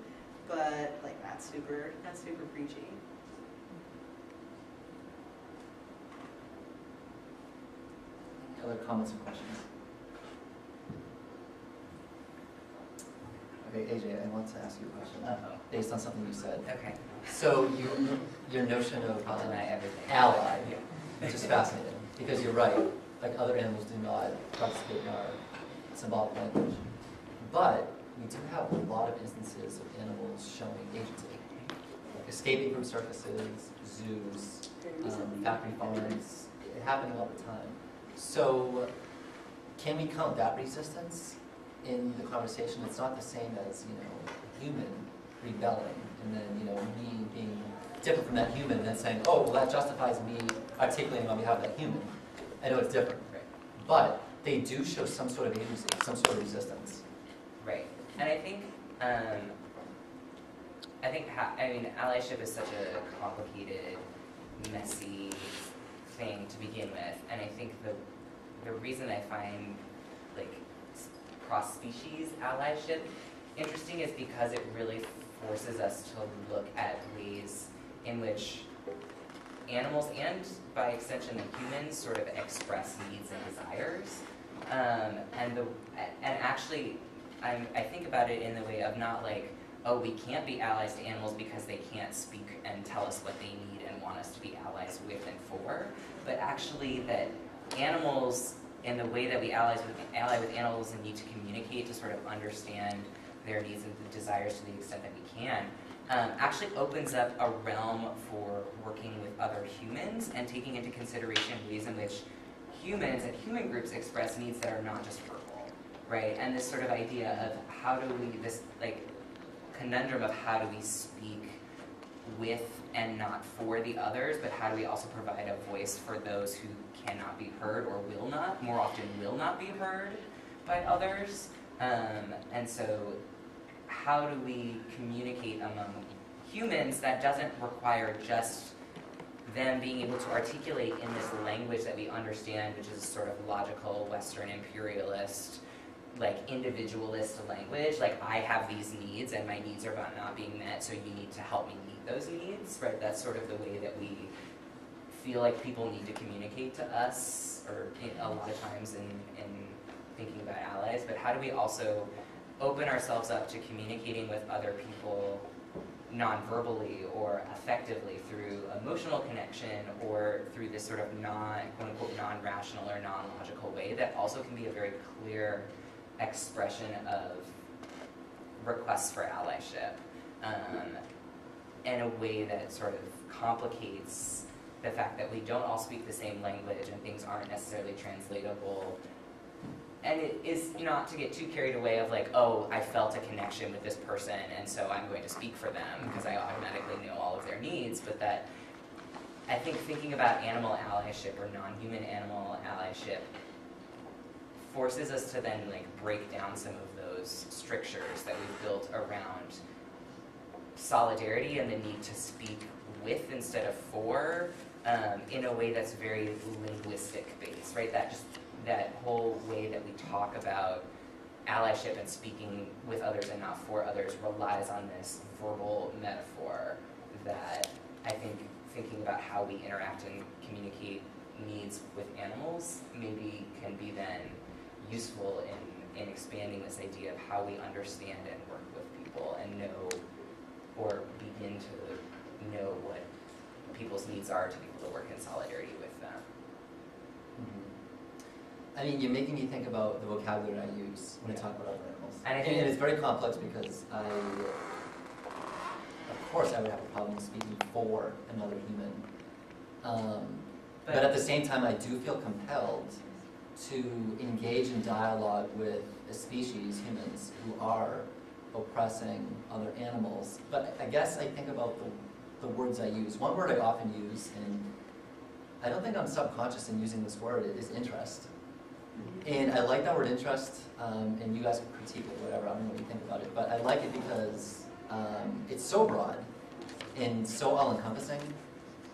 but like that's super preachy. Other comments or questions? Okay, AJ, I want to ask you a question based on something you said. Okay. So your notion of I'll deny everything. ally, which is fascinating, because you're right, like other animals do not participate in our symbolic language. But we do have a lot of instances of animals showing agency, like escaping from circuses, zoos, factory farms, happening all the time. So can we count that resistance in the conversation? It's not the same as, a human rebelling and then, me being different from that human and then saying, oh, well, that justifies me articulating on behalf of that human. I know it's different, Right. but they do show some sort of agency, some sort of resistance. Right. And I think allyship is such a complicated, messy thing to begin with, and I think the reason I find like cross-species allyship interesting is because it really forces us to look at ways in which animals and by extension the humans sort of express needs and desires, and actually I think about it in the way of not like, oh, we can't be allies to animals because they can't speak and tell us what they need and want us to be allies with and for, but actually that animals, and the way that we ally with animals and need to communicate to sort of understand their needs and desires to the extent that we can, actually opens up a realm for working with other humans and taking into consideration ways in which humans and human groups express needs that are not just verbal, right? And this sort of idea of how do we, this like conundrum of how do we speak with and not for the others, but how do we also provide a voice for those who cannot be heard or will not, more often will not be heard by others. And so how do we communicate among humans that doesn't require just them being able to articulate in this language that we understand, which is sort of logical, Western imperialist, like individualist language, like I have these needs and my needs are not being met, so you need to help me meet those needs, right? That's sort of the way that we feel like people need to communicate to us, or a lot of times in thinking about allies, but how do we also open ourselves up to communicating with other people non-verbally or effectively through emotional connection or through this sort of quote-unquote non-rational or non-logical way that also can be a very clear expression of requests for allyship in a way that sort of complicates the fact that we don't all speak the same language and things aren't necessarily translatable. And it is not to get too carried away of like, oh, I felt a connection with this person and so I'm going to speak for them because I automatically know all of their needs, but that I think thinking about animal allyship or non-human animal allyship forces us to then like break down some of those strictures that we've built around solidarity and the need to speak with instead of for, in a way that's very linguistic based, right? That whole way that we talk about allyship and speaking with others and not for others relies on this verbal metaphor that I think thinking about how we interact and communicate needs with animals maybe can be then useful in expanding this idea of how we understand and work with people and know or begin to know what people's needs are to be able to work in solidarity with them. I mean, you're making me think about the vocabulary I use when I talk about other animals. And I think it's very complex because of course I would have a problem speaking for another human. But at the same time, I do feel compelled to engage in dialogue with a species, humans, who are oppressing other animals. But I guess I think about the words I use. One word I often use, and I don't think I'm subconscious in using this word, is interest. And I like that word interest, and you guys can critique it, whatever, I don't know what you think about it, but I like it because it's so broad and so all-encompassing,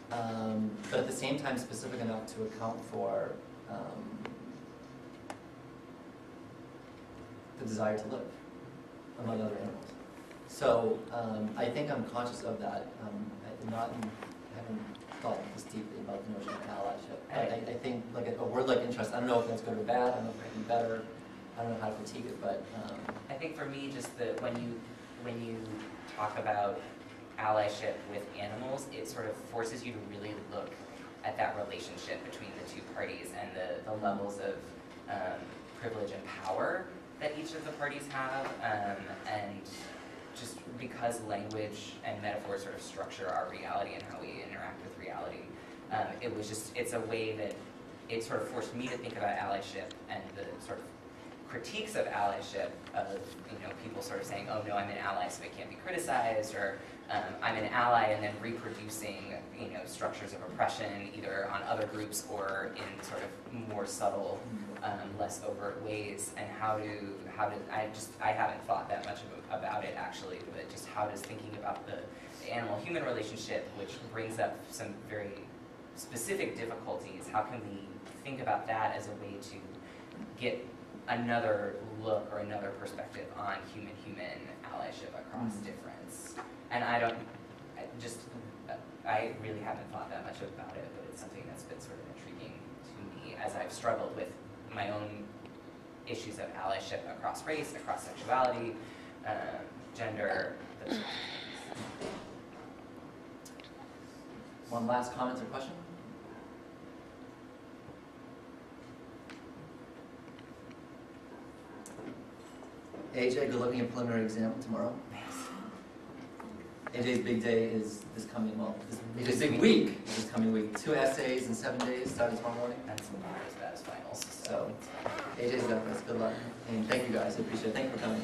but at the same time specific enough to account for the desire to live among other animals. So I think I'm conscious of that. I haven't thought this deeply about the notion of allyship. But I think like a word like interest, I don't know if that's good or bad, I don't know if it can be better, I don't know how to critique it, but I think for me, just when you talk about allyship with animals, it sort of forces you to really look at that relationship between the two parties and the levels of privilege and power that each of the parties have, and just because language and metaphor sort of structure our reality and how we interact with reality, it's a way that it sort of forced me to think about allyship and the sort of critiques of allyship of, people sort of saying, oh no, I'm an ally so I can't be criticized, or I'm an ally and then reproducing, structures of oppression either on other groups or in sort of more subtle, less overt ways, and I haven't thought that much about it actually, but just how does thinking about the animal-human relationship, which brings up some very specific difficulties, how can we think about that as a way to get another look or another perspective on human-human allyship across difference? And I really haven't thought that much about it, but it's something that's been sort of intriguing to me as I've struggled with my own issues of allyship across race, across sexuality, gender. one last comment or question? AJ, good looking at preliminary exam tomorrow. AJ's big day is this coming, AJ's big week is this coming week. 2 essays in 7 days, starting tomorrow morning. That's not as bad as finals. So, AJ's got this. Good luck. And thank you guys. I appreciate it. Thank you for coming.